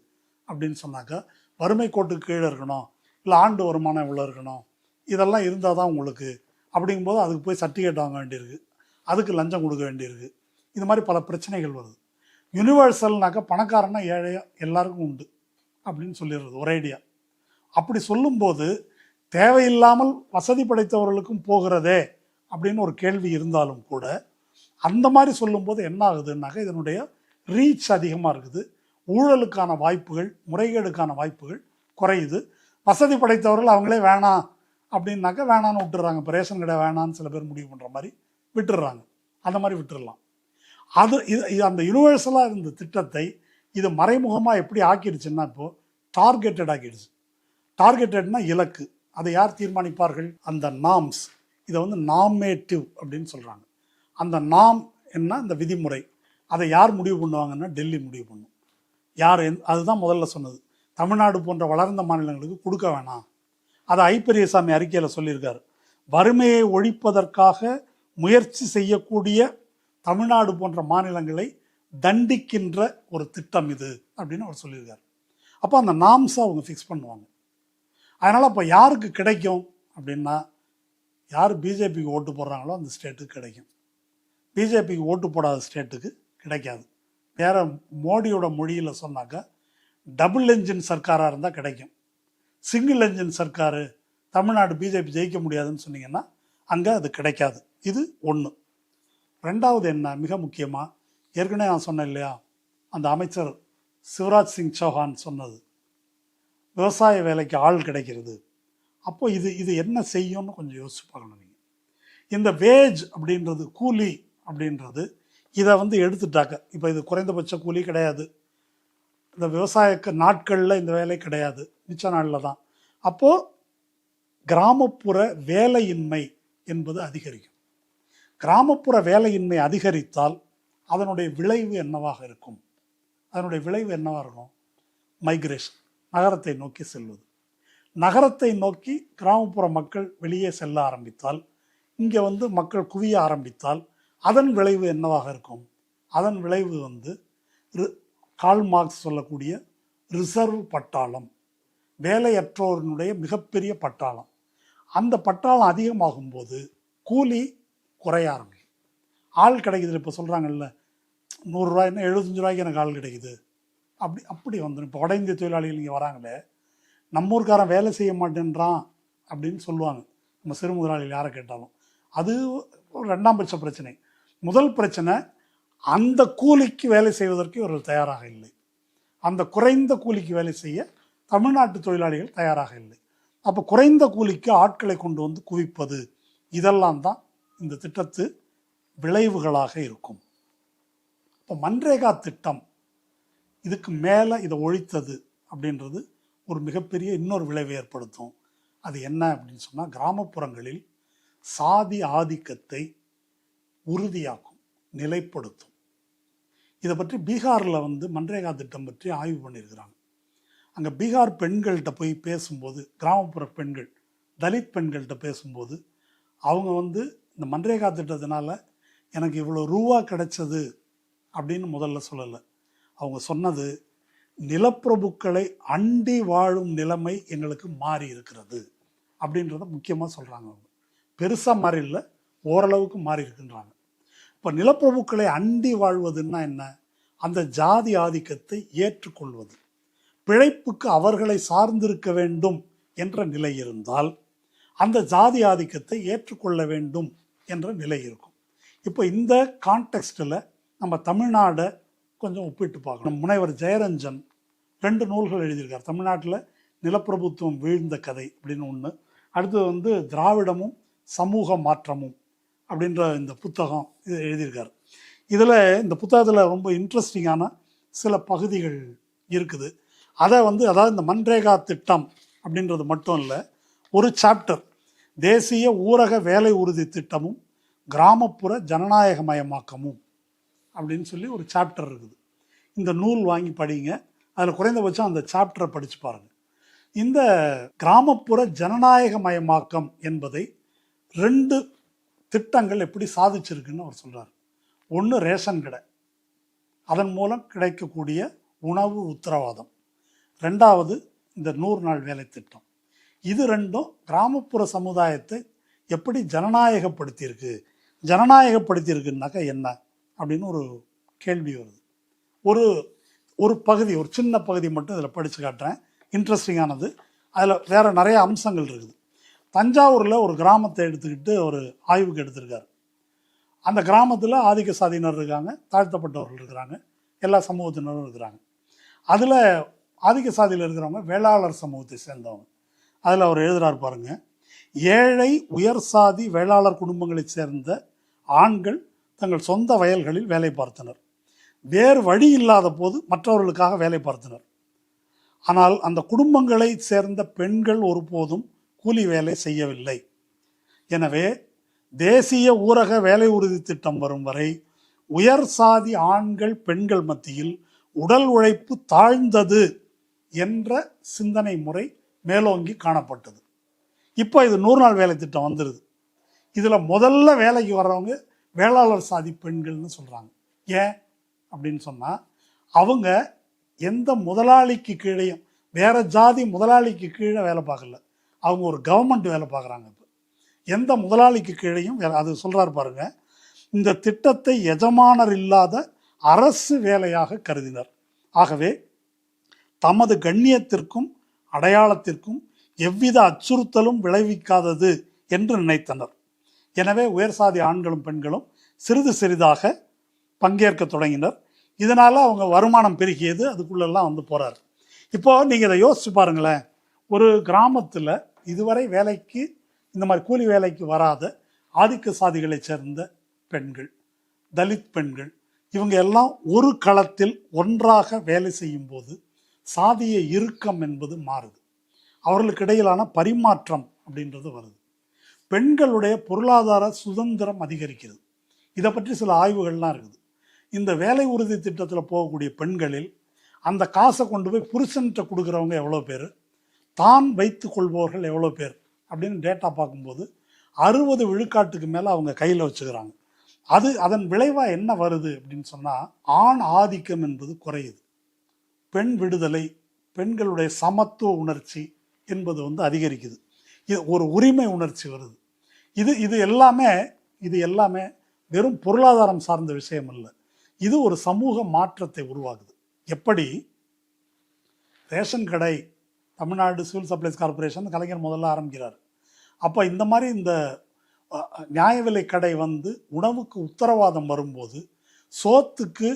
அப்படின்னு சொன்னாக்கா, வறுமை கோட்டுக்கு கீழே இருக்கணும், இல்லை ஆண்டு வருமானம் இவ்வளோ இருக்கணும், இதெல்லாம் இருந்தால் தான் உங்களுக்கு அப்படிங்கும்போது அதுக்கு போய் சர்டிஃபிகேட் வாங்க வேண்டியிருக்கு, அதுக்கு லஞ்சம் கொடுக்க வேண்டியிருக்கு. இது மாதிரி பல பிரச்சனைகள் வருது. யூனிவர்சல்னாக்கா பணக்காரனா ஏழையா எல்லாருக்கும் உண்டு அப்படின்னு சொல்லிடுறது ஒரேடியா. அப்படி சொல்லும்போது தேவையில்லாமல் வசதி படைத்தவர்களுக்கும் போகிறதே அப்படின்னு ஒரு கேள்வி இருந்தாலும் கூட, அந்த மாதிரி சொல்லும்போது என்ன ஆகுதுன்னாக்கா, இதனுடைய ரீச் அதிகமாக இருக்குது, ஊழலுக்கான வாய்ப்புகள், முறைகேடுக்கான வாய்ப்புகள் குறையுது. வசதி படைத்தவர்கள் அவங்களே வேணாம் அப்படின்னாக்கா வேணான்னு விட்டுறாங்க. இப்போ ரேஷன் கடை வேணான்னு சில பேர் முடிவு பண்ணுற மாதிரி விட்டுடுறாங்க. அந்த மாதிரி விட்டுடலாம். அது இது அந்த யூனிவர்சலாக இருந்த திட்டத்தை இது மறைமுகமாக எப்படி ஆக்கிடுச்சுன்னா, இப்போது டார்கெட்டட் ஆக்கிடுச்சு. டார்கெட்டட்னா இலக்கு. அதை யார் தீர்மானிப்பார்கள்? அந்த நாம்ஸ். இதை நாமேட்டிவ் அப்படின்னு சொல்கிறாங்க. அந்த நாம் என்ன, அந்த விதிமுறை, அதை யார் முடிவு பண்ணுவாங்கன்னா டெல்லி முடிவு பண்ணும். யார் அதுதான் முதல்ல சொன்னது. தமிழ்நாடு போன்ற வளர்ந்த மாநிலங்களுக்கு கொடுக்க வேணாம். அதை ஐ பெரியசாமி அறிக்கையில் சொல்லியிருக்காரு. வறுமையை ஒழிப்பதற்காக முயற்சி செய்யக்கூடிய தமிழ்நாடு போன்ற மாநிலங்களை தண்டிக்கின்ற ஒரு திட்டம் இது அப்படின்னு அவர் சொல்லியிருக்காரு. அப்போ அந்த நாம்ஸை அவங்க ஃபிக்ஸ் பண்ணுவாங்க. அதனால் அப்போ யாருக்கு கிடைக்கும் அப்படின்னா, யார் பிஜேபிக்கு ஓட்டு போடுறாங்களோ அந்த ஸ்டேட்டுக்கு கிடைக்கும். பிஜேபிக்கு ஓட்டு போடாத ஸ்டேட்டுக்கு கிடைக்காது. வேற மோடியோட மொழியில் சொன்னாக்கா, டபுள் என்ஜின் சர்க்காராக இருந்தால் கிடைக்கும். சிங்கிள் என்ஜின் சர்க்காரு, தமிழ்நாடு பிஜேபி ஜெயிக்க முடியாதுன்னு சொன்னீங்கன்னா அங்கே அது கிடைக்காது. இது ஒன்று. ரெண்டாவது என்ன, மிக முக்கியமாக, ஏற்கனவே நான் சொன்னேன் இல்லையா, அந்த அமைச்சர் சிவராஜ் சிங் சௌஹான் சொன்னது, விவசாய வேலைக்கு ஆள் கிடைக்கிறது. அப்போ இது என்ன செய்யும்னு கொஞ்சம் யோசிச்சு பார்க்கணும். நீங்கள் இந்த வேஜ் அப்படின்றது, கூலி அப்படின்றது, இதை எடுத்துட்டாக்க, இப்போ இது குறைந்தபட்ச கூலி கிடையாது, இந்த விவசாய நாட்களில் இந்த வேலை கிடையாது, மிச்ச நாளில் தான். அப்போது கிராமப்புற வேலையின்மை என்பது அதிகரிக்கும். கிராமப்புற வேலையின்மை அதிகரித்தால் அதனுடைய விளைவு என்னவாக இருக்கும்? அதனுடைய விளைவு என்னவாக இருக்கும்? மைக்ரேஷன், நகரத்தை நோக்கி செல்வது. நகரத்தை நோக்கி கிராமப்புற மக்கள் வெளியே செல்ல ஆரம்பித்தால், இங்கே மக்கள் குவிய ஆரம்பித்தால் அதன் விளைவு என்னவாக இருக்கும்? அதன் விளைவு கார்ல் மார்க்ஸ் சொல்லக்கூடிய ரிசர்வ் பட்டாளம், வேலையற்றோருடைய மிகப்பெரிய பட்டாளம். அந்த பட்டாளம் அதிகமாகும்போது கூலி குறைய ஆரம்பிக்கும். ஆள் கிடைக்குது. இப்போ சொல்கிறாங்கல்ல, 100 ரூபாய்னா 75 ரூபாய்க்கு எனக்கு ஆள் கிடைக்குது, அப்படி வந்துடும். இப்போ வட இந்திய தொழிலாளிகள் இங்கே வராங்களே, நம்ம ஊருக்காரன் வேலை செய்ய மாட்டேன்றான் அப்படின்னு சொல்லுவாங்க நம்ம சிறு முதலாளிகள் யாரை கேட்டாலும். அது ஒரு 2ஆம் பட்ச பிரச்சனை. முதல் பிரச்சனை, அந்த கூலிக்கு வேலை செய்வதற்கு இவர்கள் தயாராக இல்லை. அந்த குறைந்த கூலிக்கு வேலை செய்ய தமிழ்நாட்டு தொழிலாளிகள் தயாராக இல்லை. அப்போ குறைந்த கூலிக்கு ஆட்களை கொண்டு குவிப்பது, இதெல்லாம் தான் இந்த திட்டத்து விளைவுகளாக இருக்கும். இப்போ மன்ரேகா திட்டம் இதுக்கு மேலே இதை ஒழித்தது அப்படின்றது ஒரு மிகப்பெரிய இன்னொரு விளைவை ஏற்படுத்தும். அது என்ன அப்படின்னு சொன்னால், கிராமப்புறங்களில் சாதி ஆதிக்கத்தை உறுதியாக்கும், நிலைப்படுத்தும். இதை பற்றி பீகாரில் மன்ரேகா திட்டம் பற்றி ஆய்வு பண்ணியிருக்கிறாங்க. அங்கே பீகார் பெண்கள்கிட்ட போய் பேசும்போது, கிராமப்புற பெண்கள், தலித் பெண்கள்கிட்ட பேசும்போது, அவங்க இந்த மன்ரேகா திட்டத்தினால எனக்கு இவ்வளோ ரூபா கிடைச்சது அப்படின்னு முதல்ல சொல்லலை. அவங்க சொன்னது, நிலப்பிரபுக்களை அண்டி வாழும் நிலைமை எங்களுக்கு மாறி இருக்கிறது அப்படின்றத முக்கியமாக சொல்கிறாங்க. அவங்க பெருசாக மாறி இல்லை, ஓரளவுக்கு மாறி இருக்குன்றாங்க. இப்போ நிலப்பிரபுக்களை அண்டி வாழ்வதுன்னா என்ன? அந்த ஜாதி ஆதிக்கத்தை ஏற்றுக்கொள்வது. பிழைப்புக்கு அவர்களை சார்ந்திருக்க வேண்டும் என்ற நிலை இருந்தால் அந்த ஜாதி ஆதிக்கத்தை ஏற்றுக்கொள்ள வேண்டும் என்ற நிலை இருக்கும். இப்போ இந்த கான்டெக்ஸ்டில் நம்ம தமிழ்நாடை கொஞ்சம் ஒப்பிட்டு பார்க்கணும். முனைவர் ஜெயரஞ்சன் 2 நூல்கள் எழுதியிருக்கார். தமிழ்நாட்டில் நிலப்பிரபுத்துவம் வீழ்ந்த கதை அப்படின்னு ஒன்று, அடுத்தது திராவிடமும் சமூக மாற்றமும் அப்படின்ற இந்த புத்தகம் இது எழுதியிருக்கார். இதில் இந்த புத்தகத்தில் ரொம்ப இன்ட்ரெஸ்டிங்கான சில பகுதிகள் இருக்குது. அதை அதாவது இந்த மன்ரேகா திட்டம் அப்படின்றது மட்டும் இல்லை, ஒரு சாப்டர் தேசிய ஊரக வேலை உறுதி திட்டமும் கிராமப்புற ஜனநாயகமயமாக்கமும் அப்படின்னு சொல்லி ஒரு சாப்டர் இருக்குது. இந்த நூல் வாங்கி படிங்க. அதில் குறைந்தபட்சம் அந்த சாப்டரை படித்து பாருங்கள். இந்த கிராமப்புற ஜனநாயகமயமாக்கம் என்பதை 2 திட்டங்கள் எப்படி சாதிச்சிருக்குன்னு அவர் சொல்கிறார். ஒன்று ரேஷன் கடை, அதன் மூலம் கிடைக்கக்கூடிய உணவு உத்தரவாதம். 2வது இந்த 100 நாள் வேலை திட்டம். இது 2ம் கிராமப்புற சமுதாயத்தை எப்படி ஜனநாயகப்படுத்தியிருக்கு. ஜனநாயகப்படுத்தியிருக்குன்னாக்கா என்ன அப்படின்னு ஒரு கேள்வி வருது. ஒரு பகுதி, ஒரு சின்ன பகுதி மட்டும் இதில் படித்து காட்டுறேன், இன்ட்ரெஸ்டிங்கானது. அதில் வேறு நிறைய அம்சங்கள் இருக்குது. தஞ்சாவூரில் ஒரு கிராமத்தை எடுத்துக்கிட்டு ஒரு ஆய்வுக்கு எடுத்திருக்காரு. அந்த கிராமத்தில் ஆதிக்க சாதியினர் இருக்காங்க, தாழ்த்தப்பட்டவர்கள் இருக்கிறாங்க, எல்லா சமூகத்தினரும் இருக்கிறாங்க. அதில் ஆதிக்க சாதியில் இருக்கிறவங்க வேளாளர் சமூகத்தை சேர்ந்தவங்க. அதில் அவர் எழுதுகிறார் பாருங்க, ஏழை உயர் சாதி வேளாளர் குடும்பங்களைச் சேர்ந்த ஆண்கள் தங்கள் சொந்த வயல்களில் வேலை பார்த்தனர். வேறு வழி இல்லாத போது மற்றவர்களுக்காக வேலை பார்த்தனர். ஆனால் அந்த குடும்பங்களை சேர்ந்த பெண்கள் ஒருபோதும் கூலி வேலை செய்யவில்லை. எனவே தேசிய ஊரக வேலை உறுதி திட்டம் வரும் வரை உயர் சாதி ஆண்கள் பெண்கள் மத்தியில் உடல் உழைப்பு தாழ்ந்தது என்ற சிந்தனை முறை மேலோங்கி காணப்பட்டது. இப்போ இது 100 நாள் வேலை திட்டம் வந்துடுது. இதில் முதல்ல வேலைக்கு வர்றவங்க வேளாளர் சாதி பெண்கள்னு சொல்கிறாங்க. ஏன் அப்படின்னு சொன்னால், அவங்க எந்த முதலாளிக்கு கீழேயும், வேற ஜாதி முதலாளிக்கு கீழே வேலை பார்க்கல, அவங்க ஒரு கவர்மெண்ட் வேலை பார்க்குறாங்க. இப்போ எந்த முதலாளிக்கு கீழேயும் அது சொல்கிறார் பாருங்க, இந்த திட்டத்தை எஜமானர் இல்லாத அரசு வேலையாக கருதினர். ஆகவே தமது கண்ணியத்திற்கும் அடையாளத்திற்கும் எவ்வித அச்சுறுத்தலும் விளைவிக்காதது என்று நினைத்தனர். எனவே உயர் சாதி ஆண்களும் பெண்களும் சிறிது சிறிதாக பங்கேற்க தொடங்கினர். இதனால் அவங்க வருமானம் பெருகியது. அதுக்குள்ளெல்லாம் போகிறார். இப்போ நீங்கள் இதை யோசிச்சு பாருங்களேன். ஒரு கிராமத்தில் இதுவரை வேலைக்கு, இந்த மாதிரி கூலி வேலைக்கு வராத ஆதிக்க சாதிகளை சேர்ந்த பெண்கள், தலித் பெண்கள், இவங்க எல்லாம் ஒரு களத்தில் ஒன்றாக வேலை செய்யும் போது சாதிய இறுக்கம் என்பது மாறுது. அவர்களுக்கு இடையிலான பரிமாற்றம் அப்படின்றது வருது. பெண்களுடைய பொருளாதார சுதந்திரம் அதிகரிக்கிறது. இதை பற்றி சில ஆய்வுகள்லாம் இருக்குது. இந்த வேலை உறுதி திட்டத்தில் போகக்கூடிய பெண்களில் அந்த காசை கொண்டு போய் புருஷன்கிட்ட கொடுக்குறவங்க எவ்வளோ பேர், தான் வைத்து கொள்பவர்கள் எவ்வளோ பேர் அப்படின்னு டேட்டா பார்க்கும்போது 60 விழுக்காட்டுக்கு மேலே அவங்க கையில் வச்சுக்கிறாங்க. அதன் விளைவாக என்ன வருது அப்படின்னு சொன்னால், ஆண் ஆதிக்கம் என்பது குறையுது. பெண் விடுதலை, பெண்களுடைய சமத்துவ உணர்ச்சி என்பது அதிகரிக்குது. இது ஒரு உரிமை உணர்ச்சி வருது. இது எல்லாமே வெறும் பொருளாதாரம் சார்ந்த விஷயம் அல்ல. இது ஒரு சமூக மாற்றத்தை உருவாக்குது. எப்படி ரேஷன் கடை, தமிழ்நாடு சிவில் சப்ளைஸ் கார்பரேஷன் கலைஞர் முதல்ல ஆரம்பிக்கிறார். அப்போ இந்த மாதிரி இந்த நியாய விலை கடை உணவுக்கு உத்தரவாதம் வரும்போது, சோத்துக்கு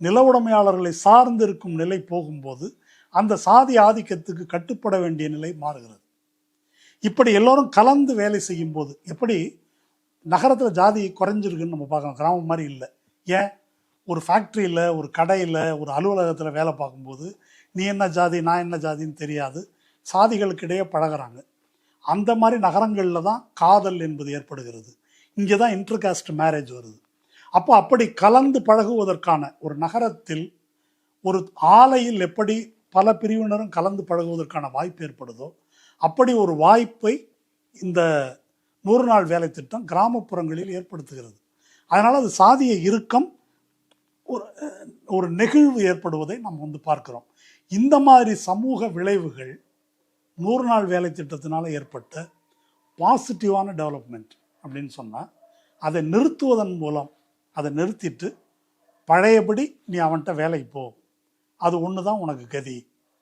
நில உடைமையாளர்களை சார்ந்து இருக்கும் நிலை போகும்போது அந்த சாதி ஆதிக்கத்துக்கு கட்டுப்பட வேண்டிய நிலை மாறுகிறது. இப்படி எல்லோரும் கலந்து வேலை செய்யும் போது எப்படி நகரத்தில் ஜாதி குறைஞ்சிருக்குன்னு நம்ம பார்க்கலாம், கிராமம் மாதிரி இல்லை. ஏன்? ஒரு ஃபேக்ட்ரியில், ஒரு கடையில், ஒரு அலுவலகத்தில் வேலை பார்க்கும்போது நீ என்ன ஜாதி நான் என்ன ஜாதின்னு தெரியாது, சாதிகளுக்கு இடையே பழகிறாங்க. அந்த மாதிரி நகரங்களில் தான் காதல் என்பது ஏற்படுகிறது. இங்கே தான் இன்டர்காஸ்ட் மேரேஜ் வருது. அப்படி கலந்து பழகுவதற்கான ஒரு நகரத்தில், ஒரு ஆலையில் எப்படி பல பிரிவினரும் கலந்து பழகுவதற்கான வாய்ப்பு ஏற்படுதோ அப்படி ஒரு வாய்ப்பை இந்த 100 நாள் வேலை திட்டம் கிராமப்புறங்களில் ஏற்படுத்துகிறது. அதனால் அது சாதிய இறுக்கம் ஒரு ஒரு நெகிழ்வு ஏற்படுவதை நம்ம பார்க்கிறோம். இந்த மாதிரி சமூக விளைவுகள் 100 நாள் வேலை திட்டத்தினால ஏற்பட்ட பாசிட்டிவான டெவலப்மெண்ட் அப்படின்னு சொன்னால் அதை நிறுத்துவதன் மூலம் அதை நிறுத்திட்டு பழையபடி நீ அவன்கிட்ட வேலைக்கு போ, அது ஒன்று தான் உனக்கு கதி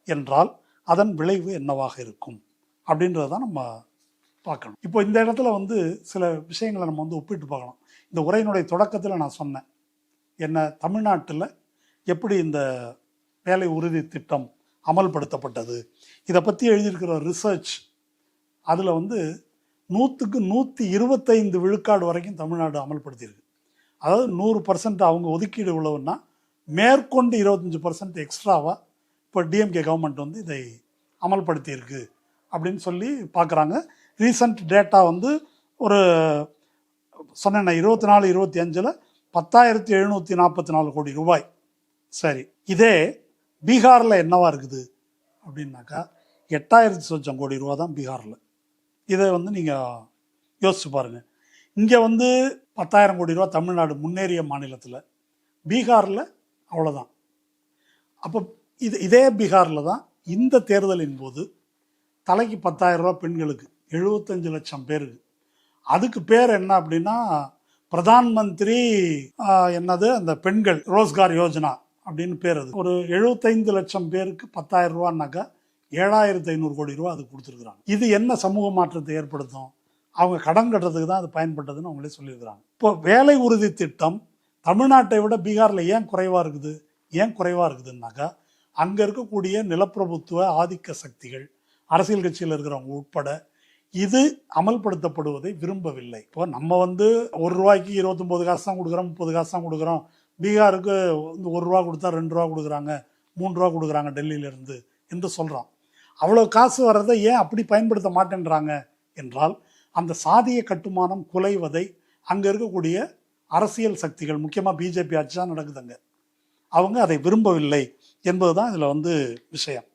என்றால் அதன் விளைவு என்னவாக இருக்கும் அப்படின்றத நம்ம பார்க்கணும். இப்போ இந்த இடத்துல சில விஷயங்களை நம்ம ஒப்பிட்டு பார்க்கணும். இந்த உரையினுடைய தொடக்கத்தில் நான் சொன்னேன், என்ன தமிழ்நாட்டில் எப்படி இந்த வேலை உறுதி திட்டம் அமல்படுத்தப்பட்டது, இதை பற்றி எழுதியிருக்கிற ரிசர்ச் அதில் 100க்கு 125 விழுக்காடு வரைக்கும் தமிழ்நாடு அமல்படுத்தியிருக்கு. அதாவது 100% அவங்க ஒதுக்கீடு உள்ளவுன்னா மேற்கொண்டு 25% எக்ஸ்ட்ராவாக இப்போ டிஎம்கே கவர்மெண்ட் இதை அமல்படுத்தியிருக்கு அப்படின்னு சொல்லி பார்க்குறாங்க. ரீசன்ட் டேட்டா ஒரு சொன்னேன்னா 24-25 10,744 கோடி ரூபாய். சரி, இதே பீகாரில் என்னவா இருக்குது அப்படின்னாக்கா 8,000 சொச்சம் கோடி ரூபா தான் பீகாரில். இதை நீங்கள் யோசிச்சு பாருங்கள். இங்கே 10,000 கோடி ரூபா தமிழ்நாடு முன்னேறிய மாநிலத்தில், பீகாரில் அவ்வளோதான். அப்போ இதே பீகாரில் தான் இந்த தேர்தலின் போது தலைக்கு 10,000 ரூபா பெண்களுக்கு 75 லட்சம் பேருக்கு. அதுக்கு பேர் என்ன அப்படின்னா பிரதான் மந்திரி அந்த பெண்கள் ரோஸ்கார் யோஜனா அப்படின்னு பேர். அது ஒரு 75 லட்சம் பேருக்கு 10,000 ரூபான்னாக்கா 7,500 கோடி ரூபா அது கொடுத்துருக்குறாங்க. இது என்ன சமூக மாற்றத்தை ஏற்படுத்தும்? அவங்க கடன் கட்டுறதுக்கு தான் அது பயன்பட்டதுன்னு அவங்களே சொல்லியிருக்கிறாங்க. இப்போ வேலை உறுதி திட்டம் தமிழ்நாட்டை விட பீகாரில் ஏன் குறைவாக இருக்குதுன்னாக்கா அங்கே இருக்கக்கூடிய நிலப்பிரபுத்துவ ஆதிக்க சக்திகள், அரசியல் கட்சியில் இருக்கிறவங்க உட்பட இது அமல்படுத்தப்படுவதை விரும்பவில்லை. இப்போ நம்ம 1 ரூபாய்க்கு 29 காசு தான் கொடுக்குறோம், 30 காசு தான் கொடுக்குறோம். பீகாருக்கு 1 ரூபா கொடுத்தா 2 ரூபா கொடுக்குறாங்க, 3 ரூபா கொடுக்குறாங்க டெல்லியிலேருந்து என்று சொல்கிறோம். அவ்வளோ காசு வர்றதை ஏன் அப்படி பயன்படுத்த மாட்டேன்றாங்க என்றால் அந்த சாதிய கட்டுமானம் குலைவதை அங்கே இருக்கக்கூடிய அரசியல் சக்திகள், முக்கியமாக பிஜேபி ஆட்சி தான் நடக்குதுங்க, அவங்க அதை விரும்பவில்லை என்பது தான் இதில் விஷயம்.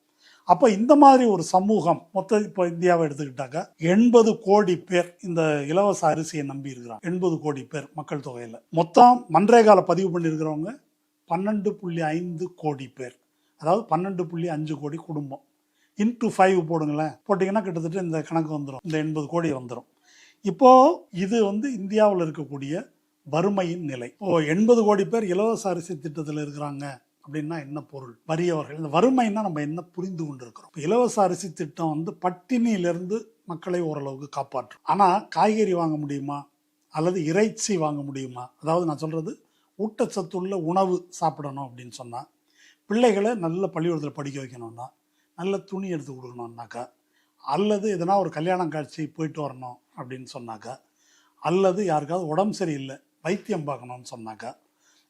அப்போ இந்த மாதிரி ஒரு சமூகம் இப்போ இந்தியாவை எடுத்துக்கிட்டாக்கா 80 கோடி பேர் இந்த இலவச அரிசியை நம்பி இருக்கிறாங்க. 80 கோடி பேர் மக்கள் தொகையில். மொத்தம் மன்ரேகால பதிவு பண்ணியிருக்கிறவங்க 12.5 கோடி பேர், அதாவது 12.5 கோடி குடும்பம். இன்ட்டு 5 போடுங்களேன், போட்டிங்கன்னா கிட்டத்தட்ட இந்த கணக்கு வந்துடும், இந்த 80 கோடி வந்துடும். இப்போது இது இந்தியாவில் இருக்கக்கூடிய வறுமையின் நிலை. இப்போ 80 கோடி பேர் இலவச அரிசி திட்டத்தில் இருக்கிறாங்க அப்படின்னா என்ன பொருள்? வறியவர்கள். இந்த வறுமைன்னா நம்ம என்ன புரிந்து கொண்டு இருக்கிறோம்? இலவச அரிசி திட்டம் பட்டினியிலிருந்து மக்களை ஓரளவுக்கு காப்பாற்றும். ஆனால் காய்கறி வாங்க முடியுமா அல்லது இறைச்சி வாங்க முடியுமா? அதாவது நான் சொல்கிறது ஊட்டச்சத்துள்ள உணவு சாப்பிடணும் அப்படின்னு சொன்னால், பிள்ளைகளை நல்ல பள்ளிக்கூடத்தில் படிக்க வைக்கணும்னா, நல்ல துணி எடுத்து கொடுக்கணும்னாக்கா, அல்லது எதனா ஒரு கல்யாணம் காட்சி போயிட்டு வரணும் அப்படின்னு சொன்னாக்கா, அல்லது யாருக்காவது உடம்பு சரியில்லை வைத்தியம் பார்க்கணும்னு சொன்னாக்கா,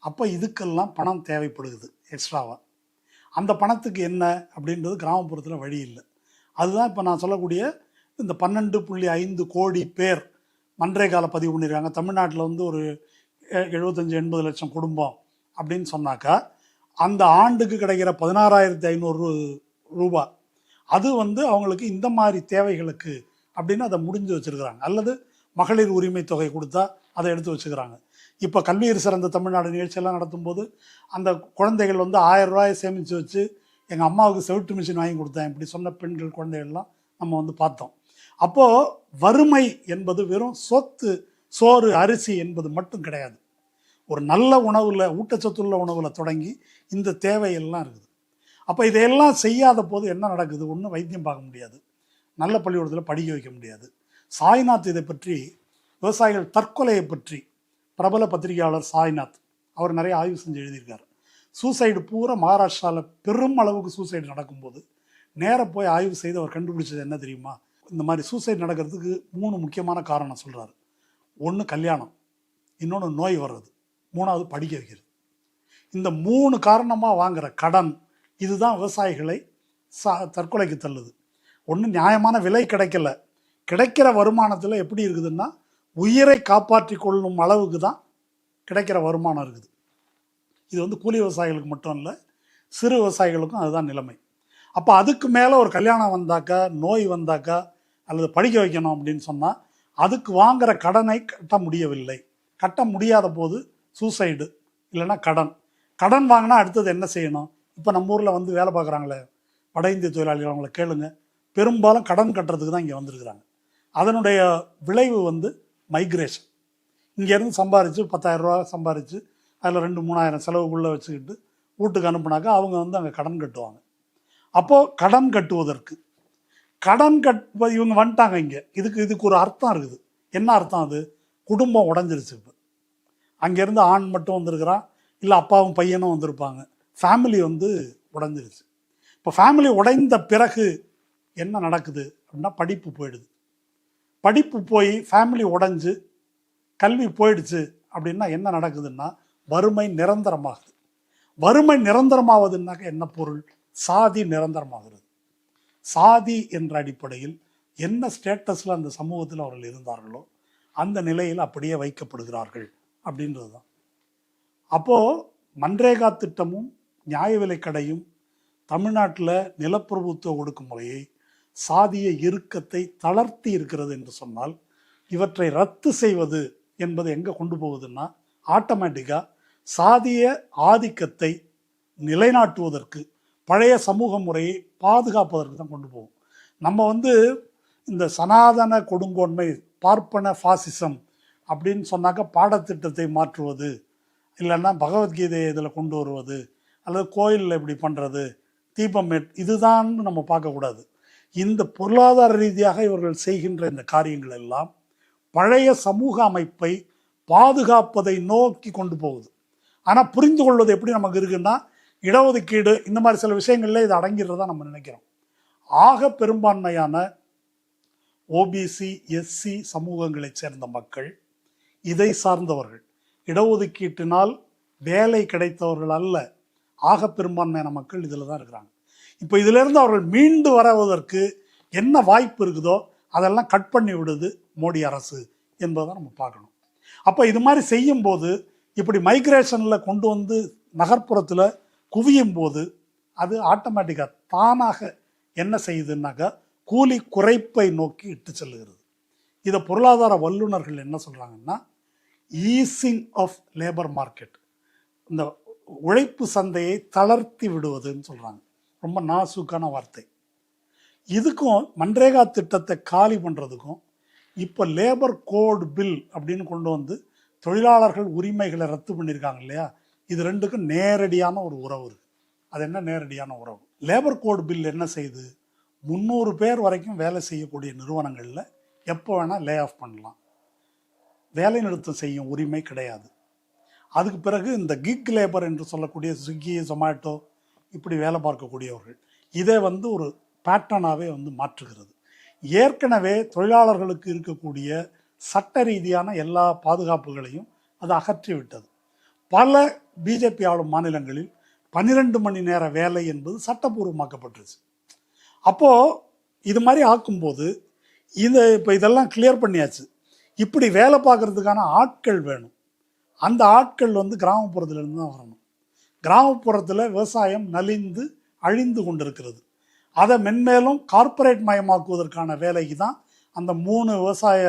அப்போ இதுக்கெல்லாம் பணம் தேவைப்படுகிறது எக்ஸ்ட்ராவாக. அந்த பணத்துக்கு என்ன அப்படின்றது கிராமப்புறத்தில் வழி இல்லை. அதுதான் இப்போ நான் சொல்லக்கூடிய இந்த 12.5 கோடி பேர் மன்ரேகால பதிவு பண்ணியிருக்காங்க. தமிழ்நாட்டில் ஒரு 75-80 லட்சம் குடும்பம் அப்படின்னு சொன்னாக்கா அந்த ஆண்டுக்கு கிடைக்கிற 16,500 ரூபா அது அவங்களுக்கு இந்த மாதிரி தேவைகளுக்கு அப்படின்னு அதை முடிஞ்சு வச்சுருக்கிறாங்க. அல்லது மகளிர் உரிமை தொகை கொடுத்தா அதை எடுத்து வச்சுக்கிறாங்க. இப்போ கல்வியர் சிறந்த தமிழ்நாடு நிகழ்ச்சியெல்லாம் நடத்தும்போது அந்த குழந்தைகள் 1000 ரூபாயை சேமித்து வச்சு எங்கள் அம்மாவுக்கு செவிட்டு மிஷின் வாங்கி கொடுத்தேன் இப்படி சொன்ன பெண்கள் குழந்தைகள்லாம் நம்ம பார்த்தோம். அப்போது வறுமை என்பது வெறும் சொத்து, சோறு, அரிசி என்பது மட்டும் கிடையாது. ஒரு நல்ல உணவில், ஊட்டச்சத்துள்ள உணவில் தொடங்கி இந்த தேவையெல்லாம் இருக்குது. அப்போ இதையெல்லாம் செய்யாத போது என்ன நடக்குது? ஒன்றும் வைத்தியம் பார்க்க முடியாது, நல்ல பள்ளிக்கூடத்தில் படிக்க வைக்க முடியாது. சாய்நாத் இதை பற்றி, விவசாயிகள் தற்கொலையை பற்றி, பிரபல பத்திரிகையாளர் சாய்நாத் அவர் நிறைய ஆய்வு செஞ்சு எழுதியிருக்கார். சூசைடு பூரா மகாராஷ்டிராவில் பெரும் அளவுக்கு சூசைடு நடக்கும்போது நேராக போய் ஆய்வு செய்து அவர் கண்டுபிடிச்சது என்ன தெரியுமா? இந்த மாதிரி சூசைடு நடக்கிறதுக்கு 3 முக்கியமான காரணம் சொல்கிறாரு. 1 கல்யாணம், இன்னொன்று நோய் வர்றது, 3வது படிக்க வைக்கிறது. இந்த 3 காரணமாக வாங்குகிற கடன் இதுதான் விவசாயிகளை தற்கொலைக்கு தள்ளுது. ஒன்று நியாயமான விலை கிடைக்கல, கிடைக்கிற வருமானத்தில் எப்படி இருக்குதுன்னா உயிரை காப்பாற்றி கொள்ளும் அளவுக்கு தான் கிடைக்கிற வருமானம் இருக்குது. இது கூலி விவசாயிகளுக்கு மட்டும் இல்லை, சிறு விவசாயிகளுக்கும் அதுதான் நிலைமை. அப்போ அதுக்கு மேலே ஒரு கல்யாணம் வந்தாக்கா, நோய் வந்தாக்கா, அல்லது படிக்க வைக்கணும் அப்படின்னு சொன்னால் அதுக்கு வாங்குற கடனை கட்ட முடியவில்லை. கட்ட முடியாத போது சூசைடு, இல்லைன்னா கடன் வாங்கினா அடுத்தது என்ன செய்யணும்? இப்போ நம்ம ஊரில் வந்து வேலை பார்க்குறாங்களே வட இந்திய தொழிலாளிகள், அவங்கள கேளுங்க, பெரும்பாலும் கடன் கட்டுறதுக்கு தான் இங்கே வந்திருக்கிறாங்க. அதனுடைய விளைவு வந்து மைக்ரேஷன். இங்கேருந்து சம்பாரித்து 10,000 ரூபா சம்பாரித்து அதில் 2-3,000 செலவுக்குள்ளே வச்சுக்கிட்டு வீட்டுக்கு அனுப்புனாக்கா அவங்க வந்து அங்கே கடன் கட்டுவாங்க. அப்போது கடன் கட்டுவதற்கு இவங்க வந்துட்டாங்க இங்கே. இதுக்கு ஒரு அர்த்தம் இருக்குது. என்ன அர்த்தம்? அது குடும்பம் உடஞ்சிருச்சு. இப்போ அங்கேருந்து ஆண் மட்டும் வந்திருக்கிறான், இல்லை அப்பாவும் பையனும் வந்திருப்பாங்க. ஃபேமிலி வந்து உடஞ்சிருச்சு. இப்போ ஃபேமிலி உடைந்த பிறகு என்ன நடக்குது அப்படின்னா படிப்பு போயிடுது. படிப்பு போய் ஃபேமிலி உடைஞ்சு கல்வி போயிடுச்சு அப்படின்னா என்ன நடக்குதுன்னா வறுமை நிரந்தரமாகுது. வறுமை நிரந்தரமாவதுன்னாக்க என்ன பொருள்? சாதி நிரந்தரமாகிறது. சாதி என்ற அடிப்படையில் என்ன ஸ்டேட்டஸில் அந்த சமூகத்தில் அவர்கள் இருந்தார்களோ அந்த நிலையில் அப்படியே வைக்கப்படுகிறார்கள் அப்படின்றது தான். அப்போது மன்ரேகா திட்டமும் நியாய விலைக்கடையும் தமிழ்நாட்டில் நிலப்பிரபுத்துவ ஒடுக்குமுறையை, சாதிய இறுக்கத்தை தளர்த்தி இருக்கிறது என்று சொன்னால், இவற்றை ரத்து செய்வது என்பது எங்கே கொண்டு போகுதுன்னா ஆட்டோமேட்டிக்காக சாதிய ஆதிக்கத்தை நிலைநாட்டுவதற்கு, பழைய சமூக முறையை பாதுகாப்பதற்கு தான் கொண்டு போகும். நம்ம வந்து இந்த சனாதன கொடுங்கோன்மை, பார்ப்பன ஃபாசிசம் அப்படின்னு சொன்னாக்க பாடத்திட்டத்தை மாற்றுவது, இல்லைன்னா பகவத்கீதையை இதில் கொண்டு வருவது, அல்லது கோயிலில் இப்படி பண்ணுறது, தீபம் இதுதான் நம்ம பார்க்கக்கூடாது. இந்த பொருளாதார ரீதியாக இவர்கள் செய்கின்ற இந்த காரியங்கள் எல்லாம் பழைய சமூக அமைப்பை பாதுகாப்பதை நோக்கி கொண்டு போகுது. ஆனால் புரிந்து கொள்வது எப்படி நமக்கு இருக்குன்னா, இடஒதுக்கீடு இந்த மாதிரி சில விஷயங்கள்ல இது அடங்கிறதா நம்ம நினைக்கிறோம். ஆக பெரும்பான்மையான ஓபிசி, எஸ்சி சமூகங்களை சேர்ந்த மக்கள், இதை சார்ந்தவர்கள், இடஒதுக்கீட்டினால் வேலை கிடைத்தவர்கள் அல்ல. ஆக பெரும்பான்மையான மக்கள் இதில் தான் இருக்கிறாங்க. இப்போ இதிலிருந்து அவர்கள் மீண்டு வருவதற்கு என்ன வாய்ப்பு இருக்குதோ அதெல்லாம் கட் பண்ணி விடுது மோடி அரசு என்பதை நம்ம பார்க்கணும். அப்போ இது மாதிரி செய்யும்போது, இப்படி மைக்ரேஷனில் கொண்டு வந்து நகர்ப்புறத்தில் குவியும் போது அது ஆட்டோமேட்டிக்காக தானாக என்ன செய்யுதுன்னாக்கா கூலி குறைப்பை நோக்கி இட்டு செல்லுகிறது. இதை பொருளாதார வல்லுநர்கள் என்ன சொல்கிறாங்கன்னா ஈசிங் ஆஃப் லேபர் மார்க்கெட், இந்த உழைப்பு சந்தையை தளர்த்தி விடுவதுன்னு சொல்கிறாங்க. ரொம்ப நாசூக்கான வார்த்தை. இதுக்கும் மன்ரேகா திட்டத்தை காலி பண்ணுறதுக்கும் இப்போ லேபர் கோட் பில் அப்படின்னு கொண்டு வந்து தொழிலாளர்கள் உரிமைகளை ரத்து பண்ணியிருக்காங்க இல்லையா, இது ரெண்டுக்கும் நேரடியான ஒரு உறவு இருக்குது. அது என்ன நேரடியான உறவு? லேபர் கோட் பில் என்ன செய்யுது? 300 பேர் வரைக்கும் வேலை செய்யக்கூடிய நிறுவனங்களில் எப்போ வேணால் லே ஆஃப் பண்ணலாம். வேலை நிறுத்தம் செய்யும் உரிமை கிடையாது. அதுக்கு பிறகு இந்த கிக் லேபர் என்று சொல்லக்கூடிய ஸ்விக்கி, ஜொமேட்டோ இப்படி வேலை பார்க்கக்கூடியவர்கள், இதை வந்து ஒரு பேட்டர்னாகவே வந்து மாற்றுகிறது. ஏற்கனவே தொழிலாளர்களுக்கு இருக்கக்கூடிய சட்ட ரீதியான எல்லா பாதுகாப்புகளையும் அது அகற்றிவிட்டது. பல பிஜேபி ஆளும் மாநிலங்களில் 12 மணி நேர வேலை என்பது சட்டப்பூர்வமாக்கப்பட்டுருச்சு. அப்போது இது மாதிரி ஆக்கும்போது இப்போ இதெல்லாம் கிளியர் பண்ணியாச்சு. இப்படி வேலை பார்க்குறதுக்கான ஆட்கள் வேணும். அந்த ஆட்கள் வந்து கிராமப்புறத்துலேருந்து தான் வரணும். கிராமப்புறத்தில் விவசாயம் நலிந்து அழிந்து கொண்டிருக்கிறது. அதை மென்மேலும் கார்ப்பரேட் மயமாக்குவதற்கான வேலைக்கு தான் அந்த 3 விவசாய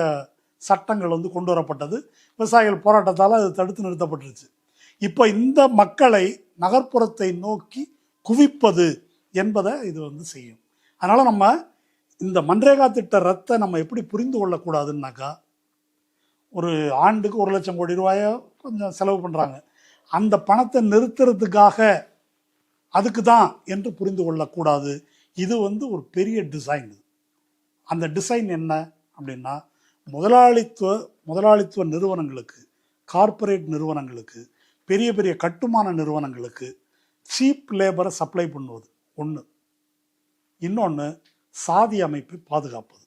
சட்டங்கள் வந்து கொண்டு வரப்பட்டது. விவசாயிகள் போராட்டத்தால் அது தடுத்து நிறுத்தப்பட்டுருச்சு. இப்போ இந்த மக்களை நகர்ப்புறத்தை நோக்கி குவிப்பது என்பதை இது வந்து செய்யும். அதனால் நம்ம இந்த மன்ரேகா திட்ட ரத்தை நம்ம எப்படி புரிந்து கொள்ளக்கூடாதுன்னாக்கா, ஒரு ஆண்டுக்கு 1 லட்சம் கோடி ரூபாயை கொஞ்சம் செலவு பண்ணுறாங்க, அந்த பணத்தை நிறுத்துறதுக்காக அதுக்கு தான் என்று புரிந்து கொள்ளக்கூடாது. இது வந்து ஒரு பெரிய டிசைன். அந்த டிசைன் என்ன அப்படின்னா, முதலாளித்துவ நிறுவனங்களுக்கு, கார்ப்பரேட் நிறுவனங்களுக்கு, பெரிய பெரிய கட்டுமான நிறுவனங்களுக்கு சீப் லேபரை சப்ளை பண்ணுவது ஒன்று. இன்னொன்று சாதி அமைப்பை பாதுகாப்பது.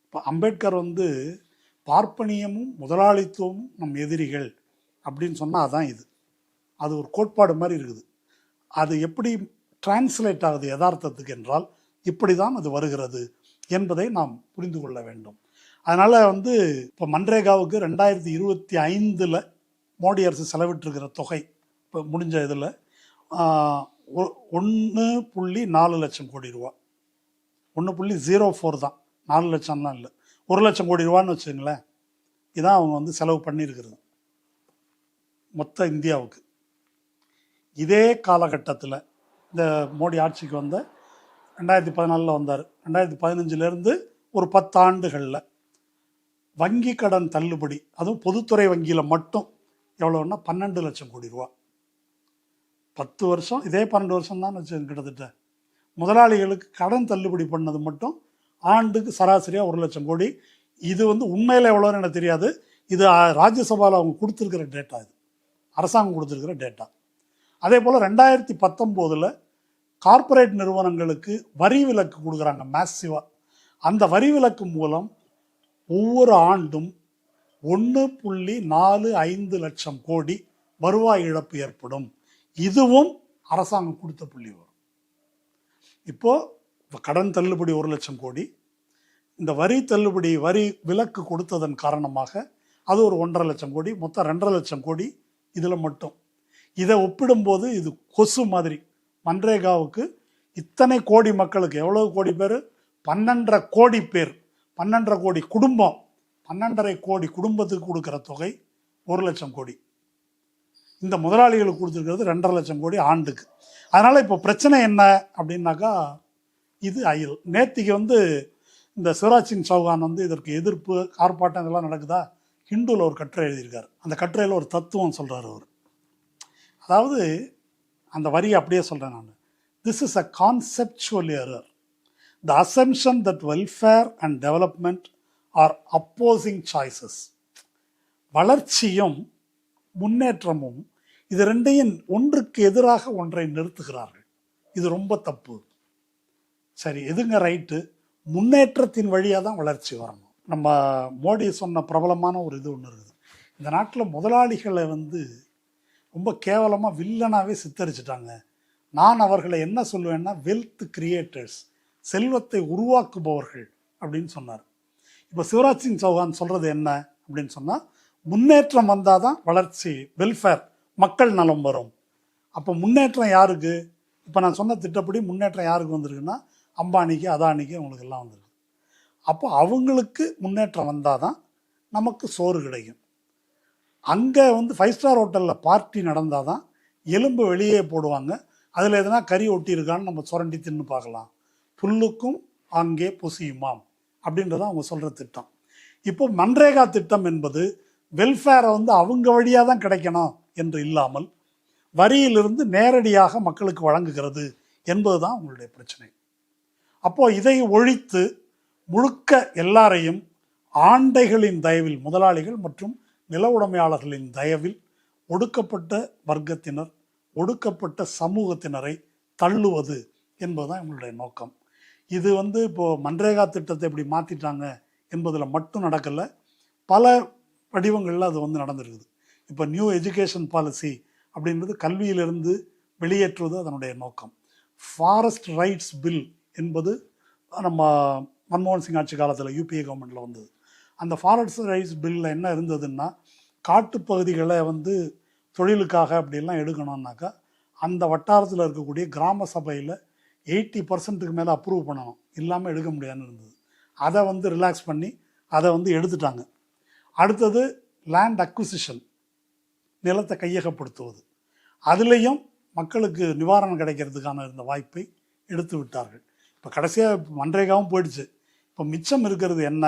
இப்போ அம்பேத்கர் வந்து பார்ப்பனியமும் முதலாளித்துவமும் நம் எதிரிகள் அப்படின்னு சொன்னால் அதான் இது. அது ஒரு கோட்பாடு மாதிரி இருக்குது. அது எப்படி டிரான்ஸ்லேட் ஆகுது யதார்த்தத்துக்கு என்றால் இப்படி தான் அது வருகிறது என்பதை நாம் புரிந்து கொள்ள வேண்டும். அதனால் வந்து இப்போ மன்ரேகாவுக்கு 2025 மோடி அரசு செலவிட்டிருக்கிற தொகை இப்போ முடிஞ்ச இதில் 1.4 லட்சம் கோடி ரூபா. 1.04 தான், 4 லட்சம்லாம் இல்லை, 1 லட்சம் கோடி ரூபான்னு வச்சுங்களேன். இதான் அவங்க வந்து செலவு பண்ணியிருக்கிறது மொத்த இந்தியாவுக்கு. இதே காலகட்டத்தில் இந்த மோடி ஆட்சிக்கு வந்த 2014 வந்தார். 2015 ஒரு 10 ஆண்டுகளில் வங்கி கடன் தள்ளுபடி, அதுவும் பொதுத்துறை வங்கியில் மட்டும் எவ்வளோன்னா 12 லட்சம் கோடி ரூபா. 10 வருஷம், இதே 12 வருஷம் தான் வச்சு கிட்டத்தட்ட முதலாளிகளுக்கு கடன் தள்ளுபடி பண்ணது மட்டும் ஆண்டுக்கு சராசரியாக 1 லட்சம் கோடி. இது வந்து உண்மையில் எவ்வளோன்னு எனக்கு தெரியாது. இது ராஜ்யசபாவில் அவங்க கொடுத்துருக்கிற டேட்டா, இது அரசாங்கம் கொடுத்துருக்கிற டேட்டா. அதே போல் 2019 கார்ப்பரேட் நிறுவனங்களுக்கு வரி விலக்கு கொடுக்குறாங்க மேசிவாக. அந்த வரி விலக்கு மூலம் ஒவ்வொரு ஆண்டும் 1.45 லட்சம் கோடி வருவாய் இழப்பு ஏற்படும். இதுவும் அரசாங்கம் கொடுத்த புள்ளி வரும். இப்போ கடன் தள்ளுபடி 1 லட்சம் கோடி, இந்த வரி தள்ளுபடி வரி விலக்கு கொடுத்ததன் காரணமாக அது ஒரு 1.5 லட்சம் கோடி, மொத்தம் 2.5 லட்சம் கோடி இதில் மட்டும். இதை ஒப்பிடும்போது இது கொசு மாதிரி. மன்ரேகாவுக்கு இத்தனை கோடி மக்களுக்கு, எவ்வளவு கோடி பேர், 12.5 கோடி பேர், 12.5 கோடி குடும்பம், 12.5 கோடி குடும்பத்துக்கு கொடுக்குற தொகை 1 லட்சம் கோடி. இந்த முதலாளிகளுக்கு கொடுத்துருக்கிறது 2.5 லட்சம் கோடி ஆண்டுக்கு. அதனால் இப்போ பிரச்சனை என்ன அப்படின்னாக்கா, இது அயல். நேத்திக்கு வந்து இந்த சிவராஜ் சிங் சௌகான் வந்து இதற்கு எதிர்ப்பு ஆர்ப்பாட்டம் இதெல்லாம் நடக்குதா, ஹிந்துவில் ஒரு கட்டுரை எழுதியிருக்கார். அந்த கட்டுரையில் ஒரு தத்துவம் சொல்கிறார் அவர். அதாவது அந்த வரியை அப்படியே சொல்கிறேன் நான். This is a conceptual error. The assumption that welfare and development R opposing choices. வளர்ச்சியும் முன்னேற்றமும் இது ரெண்டையும் ஒன்றுக்கு எதிராக ஒன்றை நிறுத்துகிறார்கள். இது ரொம்ப தப்பு. சரி, எதுங்க ரைட்டு? முன்னேற்றத்தின் வழியாக தான் வளர்ச்சி வரணும். நம்ம மோடி சொன்ன பிரபலமான ஒரு இது ஒன்று இருக்குது. இந்த நாட்டில் முதலாளிகளை வந்து ரொம்ப கேவலமாக வில்லனாகவே சித்தரிச்சிட்டாங்க. நான் அவர்களை என்ன சொல்லுவேன்னா, வெல்த் கிரியேட்டர்ஸ், செல்வத்தை உருவாக்குபவர்கள் அப்படின்னு சொன்னார். இப்போ சிவராஜ் சிங் சௌகான் சொல்கிறது என்ன அப்படின்னு சொன்னால், முன்னேற்றம் வந்தால் தான் வளர்ச்சி, வெல்ஃபேர், மக்கள் நலம் வரும். அப்போ முன்னேற்றம் யாருக்கு? இப்போ நான் சொன்ன திட்டப்படி முன்னேற்றம் யாருக்கு வந்திருக்குன்னா, அம்பானிக்கு, அதானிக்கு, அவங்களுக்கு எல்லாம் வந்திருக்கு. அப்போ அவங்களுக்கு முன்னேற்றம் வந்தால் தான் நமக்கு சோறு கிடைக்கும். அங்கே வந்து 5 ஸ்டார் ஹோட்டலில் பார்ட்டி நடந்தால் தான் எலும்பு வெளியே போடுவாங்க. அதில் எதனா கறி ஒட்டியிருக்கான்னு நம்ம சுரண்டி தின்னு பார்க்கலாம். புல்லுக்கும் அங்கே புசியுமாம் அப்படின்றதான் அவங்க சொல்கிற திட்டம். இப்போ மன்ரேகா திட்டம் என்பது வெல்ஃபேரை வந்து அவங்க வழியாக தான் கிடைக்கணும் என்று இல்லாமல் வரியிலிருந்து நேரடியாக மக்களுக்கு வழங்குகிறது என்பது தான் அவங்களுடைய பிரச்சனை. அப்போது இதை ஒழித்து முழுக்க எல்லாரையும் ஆண்டைகளின் தயவில், முதலாளிகள் மற்றும் நில உடைமையாளர்களின் தயவில் ஒடுக்கப்பட்ட வர்க்கத்தினர், ஒடுக்கப்பட்ட சமூகத்தினரை தள்ளுவது என்பதுதான் இவங்களுடைய நோக்கம். இது வந்து இப்போது மன்ரேகா திட்டத்தை இப்படி மாற்றிட்டாங்க என்பதில் மட்டும் நடக்கலை, பல வடிவங்களில் அது வந்து நடந்திருக்குது. இப்போ நியூ எஜுகேஷன் பாலிசி அப்படின்றது கல்வியிலிருந்து வெளியேற்றுவது அதனுடைய நோக்கம். ஃபாரஸ்ட் ரைட்ஸ் பில் என்பது நம்ம மன்மோகன் சிங் ஆட்சி காலத்தில் யூபிஏ கவர்மெண்ட்டில் வந்தது. அந்த ஃபாரஸ்ட் ரைட்ஸ் பில்லில் என்ன இருந்ததுன்னா, காட்டுப்பகுதிகளை வந்து தொழிலுக்காக அப்படிலாம் எடுக்கணும்னாக்கா அந்த வட்டாரத்தில் இருக்கக்கூடிய கிராம சபையில் 80% மேலே அப்ரூவ் பண்ணணும், இல்லாமல் எடுக்க முடியாதுன்னு இருந்தது. அதை வந்து ரிலாக்ஸ் பண்ணி அதை வந்து எடுத்துட்டாங்க. அடுத்தது லேண்ட் அக்விசிஷன், நிலத்தை கையகப்படுத்துவது, அதுலேயும் மக்களுக்கு நிவாரணம் கிடைக்கிறதுக்கான இருந்த வாய்ப்பை எடுத்து விட்டார்கள். இப்போ கடைசியாக மன்ரேகாவும் போயிடுச்சு. இப்போ மிச்சம் இருக்கிறது என்ன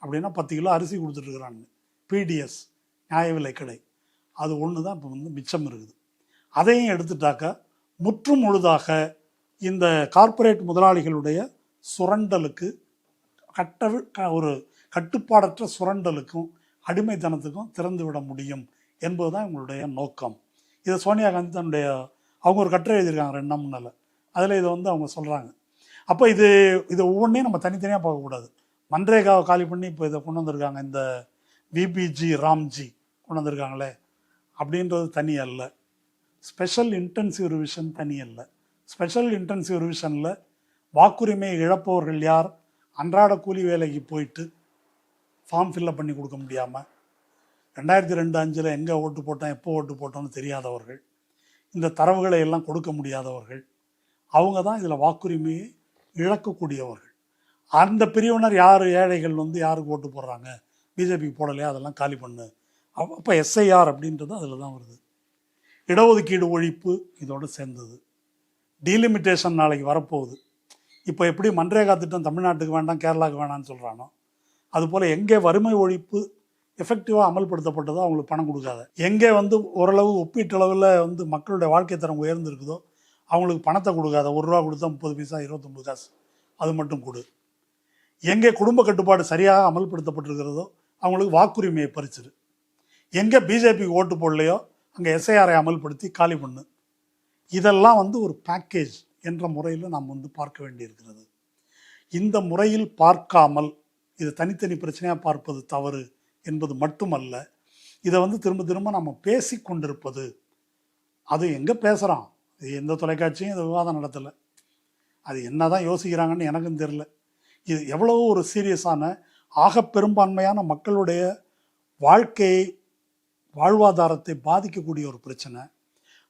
அப்படின்னா, 10 கிலோ அரிசி கொடுத்துட்ருக்குறாங்க, பிடிஎஸ் நியாய விலை கடை, அது ஒன்று தான் இப்போ வந்து மிச்சம் இருக்குது. அதையும் எடுத்துட்டாக்கா முற்றும் முழுதாக இந்த கார்ப்பரேட் முதலாளிகளுடைய சுரண்டலுக்கு, ஒரு கட்டுப்பாடற்ற சுரண்டலுக்கும் அடிமைத்தனத்துக்கும் திறந்து விட முடியும் என்பது தான் இவங்களுடைய நோக்கம். இதை சோனியா காந்தி தன்னுடைய, அவங்க ஒரு கட்டுரை எழுதியிருக்காங்க 2 நாள் முன்னால், அதில் இதை வந்து அவங்க சொல்கிறாங்க. அப்போ இது ஒவ்வொன்றையும் நம்ம தனித்தனியாக பார்க்கக்கூடாது. மன்ரேகாவை காலி பண்ணி இப்போ இதை கொண்டு வந்திருக்காங்க, இந்த விபிஜி ராம்ஜி கொண்டு வந்திருக்காங்களே அப்படின்றது தனி அல்ல. ஸ்பெஷல் இன்டென்சிவ் ரிவிஷன் தனி அல்ல. ஸ்பெஷல் இன்டென்சிவ் ரிவிஷனில் வாக்குரிமையை இழப்பவர்கள் யார்? அன்றாட கூலி வேலைக்கு போயிட்டு ஃபார்ம் ஃபில்லப் பண்ணி கொடுக்க முடியாமல், 2002-05 எங்கே ஓட்டு போட்டோம், எப்போ ஓட்டு போட்டோம்னு தெரியாதவர்கள், இந்த தரவுகளை எல்லாம் கொடுக்க முடியாதவர்கள், அவங்க தான் இதில் வாக்குரிமையை இழக்கக்கூடியவர்கள். அந்த பிரிவினர் யார்? ஏழைகள் வந்து யாருக்கு ஓட்டு போடுறாங்க, பிஜேபிக்கு போடலையா, அதெல்லாம் காலி பண்ணு. அப்போ எஸ்ஐஆர் அப்படின்றது அதில் தான் வருது. இடஒதுக்கீடு ஒழிப்பு இதோடு சேர்ந்தது. டீலிமிட்டேஷன் நாளைக்கு வரப்போகுது. இப்போ எப்படி மன்ரேகா திட்டம் தமிழ்நாட்டுக்கு வேண்டாம் கேரளாவுக்கு வேணாம்னு சொல்கிறானோ, அதுபோல் எங்கே வறுமை ஒழிப்பு எஃபெக்டிவாக அமல்படுத்தப்பட்டதோ அவங்களுக்கு பணம் கொடுக்காத, எங்கே வந்து ஓரளவு ஒப்பீட்டளவில் வந்து மக்களுடைய வாழ்க்கை தரம் உயர்ந்திருக்குதோ அவங்களுக்கு பணத்தை கொடுக்காத. 1 ரூபா கொடுத்தா 30 பைசா 29 காசு அது மட்டும் கொடு. எங்கே குடும்ப கட்டுப்பாடு சரியாக அமல்படுத்தப்பட்டிருக்கிறதோ அவங்களுக்கு வாக்குரிமையை பறிச்சிரு. எங்கே பிஜேபிக்கு ஓட்டு போடலையோ அங்கே எஸ்ஐஆரை அமல்படுத்தி காலி பண்ணு. இதெல்லாம் வந்து ஒரு பேக்கேஜ் என்ற முறையில் நாம் வந்து பார்க்க வேண்டியிருக்கிறது. இந்த முறையில் பார்க்காமல் இது தனித்தனி பிரச்சனையாக பார்ப்பது தவறு என்பது மட்டுமல்ல, இதை வந்து திரும்ப திரும்ப நம்ம பேசி கொண்டிருப்பது. அது எங்கே பேசுகிறோம், இது எந்த தொலைக்காட்சியும் இது விவாதம் நடத்தலை. அது என்ன தான் யோசிக்கிறாங்கன்னு எனக்கும் தெரியல. இது எவ்வளவோ ஒரு சீரியஸான ஆக பெரும்பான்மையான மக்களுடைய வாழ்க்கையை வாழ்வாதாரத்தை பாதிக்கக்கூடிய ஒரு பிரச்சனை.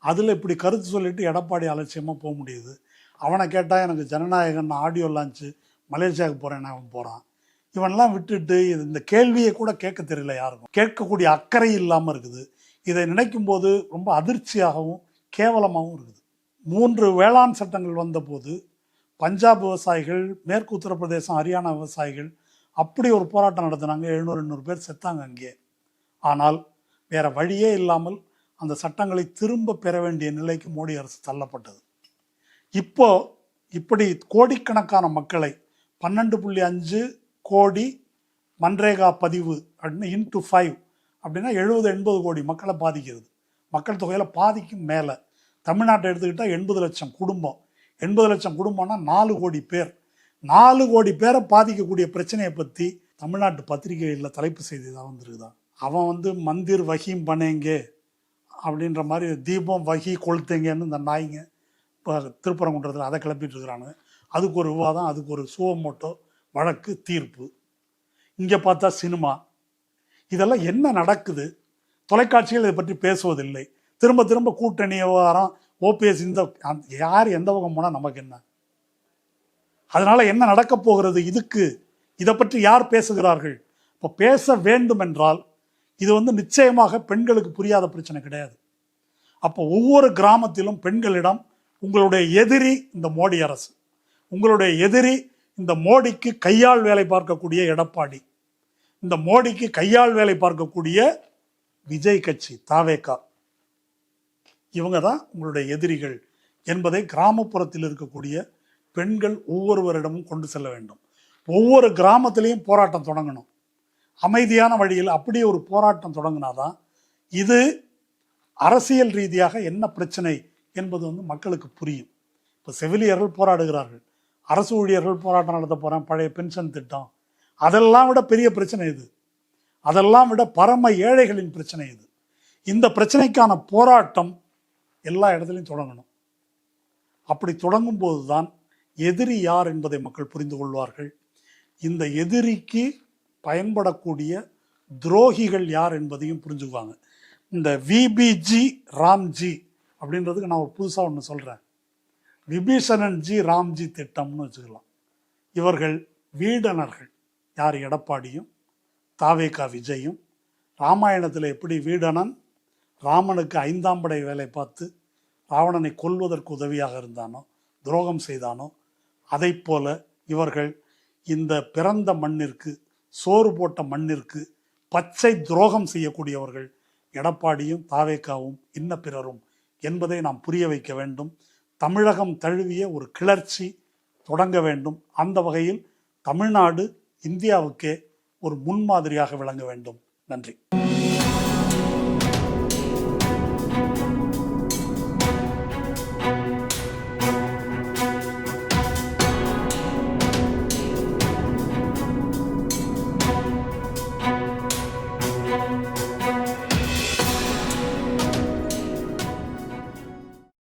அதில் இப்படி கருத்து சொல்லிட்டு எடப்பாடி அலட்சியமாக போக முடியுது. அவனை கேட்டால் எனக்கு ஜனநாயகன் ஆடியோ லான்ச்சு மலேசியாவுக்கு போகிறேன்னு அவன் போகிறான். இவனெல்லாம் விட்டுட்டு இந்த கேள்வியை கூட கேட்க தெரியல யாருக்கும். கேட்கக்கூடிய அக்கறை இல்லாமல் இருக்குது. இதை நினைக்கும் போது ரொம்ப அதிர்ச்சியாகவும் கேவலமாகவும் இருக்குது. 3 வேளாண் சட்டங்கள் வந்தபோது பஞ்சாப் விவசாயிகள், மேற்கு உத்தரப்பிரதேசம், ஹரியானா விவசாயிகள் அப்படி ஒரு போராட்டம் நடத்தினாங்க. 700-800 பேர் செத்தாங்க அங்கே. ஆனால் வேற வழியே இல்லாமல் அந்த சட்டங்களை திரும்ப பெற வேண்டிய நிலைக்கு மோடி அரசு தள்ளப்பட்டது. இப்போ இப்படி கோடிக்கணக்கான மக்களை 12.5 கோடி மன்ரேகா பதிவு அப்படின்னு இன்ட்டு 5 அப்படின்னா 70-80 கோடி மக்களை பாதிக்கிறது. மக்கள் தொகையில் பாதிக்கும் மேலே. தமிழ்நாட்டை எடுத்துக்கிட்டால் 80 லட்சம் குடும்பம். 80 லட்சம் குடும்பம்னா 4 கோடி பேர். 4 கோடி பேரை பாதிக்கக்கூடிய பிரச்சனையை பற்றி தமிழ்நாட்டு பத்திரிகைகளில் தலைப்பு செய்தி தான் வந்துருக்குதான். அவன் வந்து மந்திர் வகீம் பண்ணேங்கே அப்படின்ற மாதிரி தீபம் வகி கொளுத்தேங்கன்னு இந்த நாய்ங்க இப்போ திருப்பரங்குன்றத்தில் அதை கிளப்பிட்டு இருக்கிறானுங்க. அதுக்கு ஒரு விவாதம், அதுக்கு ஒரு சுவமோட்டோ வழக்கு தீர்ப்பு. இங்கே பார்த்தா சினிமா. இதெல்லாம் என்ன நடக்குது? தொலைக்காட்சிகள் இதை பற்றி பேசுவதில்லை. திரும்ப திரும்ப கூட்டணி விவகாரம், ஓபிஎஸ், இந்த யார் எந்த பக்கம் போனால் நமக்கு என்ன? அதனால என்ன நடக்க போகிறது? இதை பற்றி யார் பேசுகிறார்கள்? இப்போ பேச வேண்டும் என்றால் இது வந்து நிச்சயமாக பெண்களுக்கு புரியாத பிரச்சனை கிடையாது. அப்போ ஒவ்வொரு கிராமத்திலும் பெண்களிடம் உங்களுடைய எதிரி இந்த மோடி அரசு, உங்களுடைய எதிரி இந்த மோடிக்கு கையால் வேலை பார்க்கக்கூடிய எடப்பாடி, இந்த மோடிக்கு கையால் வேலை பார்க்கக்கூடிய விஜய் கட்சி தாவேகா, இவங்க தான் உங்களுடைய எதிரிகள் என்பதை கிராமப்புறத்தில் இருக்கக்கூடிய பெண்கள் ஒவ்வொருவரிடமும் கொண்டு செல்ல வேண்டும். ஒவ்வொரு கிராமத்திலையும் போராட்டம் தொடங்கணும். அமைதியான வழியில் அப்படியே ஒரு போராட்டம் தொடங்கினாதான் இது அரசியல் ரீதியாக என்ன பிரச்சனை என்பது வந்து மக்களுக்கு புரியும். இப்போ செவிலியர்கள் போராடுகிறார்கள், அரசு ஊழியர்கள் போராட்டம் நடத்த போகிறேன், பழைய பென்ஷன் திட்டம், அதெல்லாம் விட பெரிய பிரச்சனை இது. அதெல்லாம் விட பரம ஏழைகளின் பிரச்சனை இது. இந்த பிரச்சனைக்கான போராட்டம் எல்லா இடத்துலையும் தொடங்கணும். அப்படி தொடங்கும் போது தான் எதிரி யார் என்பதை மக்கள் புரிந்து கொள்வார்கள். இந்த எதிரிக்கு பயன்படக்கூடிய துரோகிகள் யார் என்பதையும் புரிஞ்சுக்குவாங்க. இந்த விபிஜி ராம்ஜி அப்படின்றதுக்கு நான் ஒரு புதுசாக ஒன்று சொல்கிறேன். விபீஷணன் ஜி ராம்ஜி திட்டம்னு வச்சுக்கலாம். இவர்கள் வீடனர்கள். யார்? எடப்பாடியும் தாவேகா விஜயும். ராமாயணத்தில் எப்படி வீடனன் ராமனுக்கு 5ஆம் படை வேலை பார்த்து ராவணனை கொல்வதற்கு உதவியாக இருந்தானோ, துரோகம் செய்தானோ, அதை போல இவர்கள் இந்த பிறந்த மண்ணிற்கு, சோறு போட்ட மண்ணிற்கு பச்சை துரோகம் செய்யக்கூடியவர்கள் எடப்பாடியும் தாவேகாவும் இன்ன பிறரும் என்பதை நாம் புரிய வைக்க வேண்டும். தமிழகம் தழுவிய ஒரு கிளர்ச்சி தொடங்க வேண்டும். அந்த வகையில் தமிழ்நாடு இந்தியாவுக்கே ஒரு முன்மாதிரியாக விளங்க வேண்டும். நன்றி.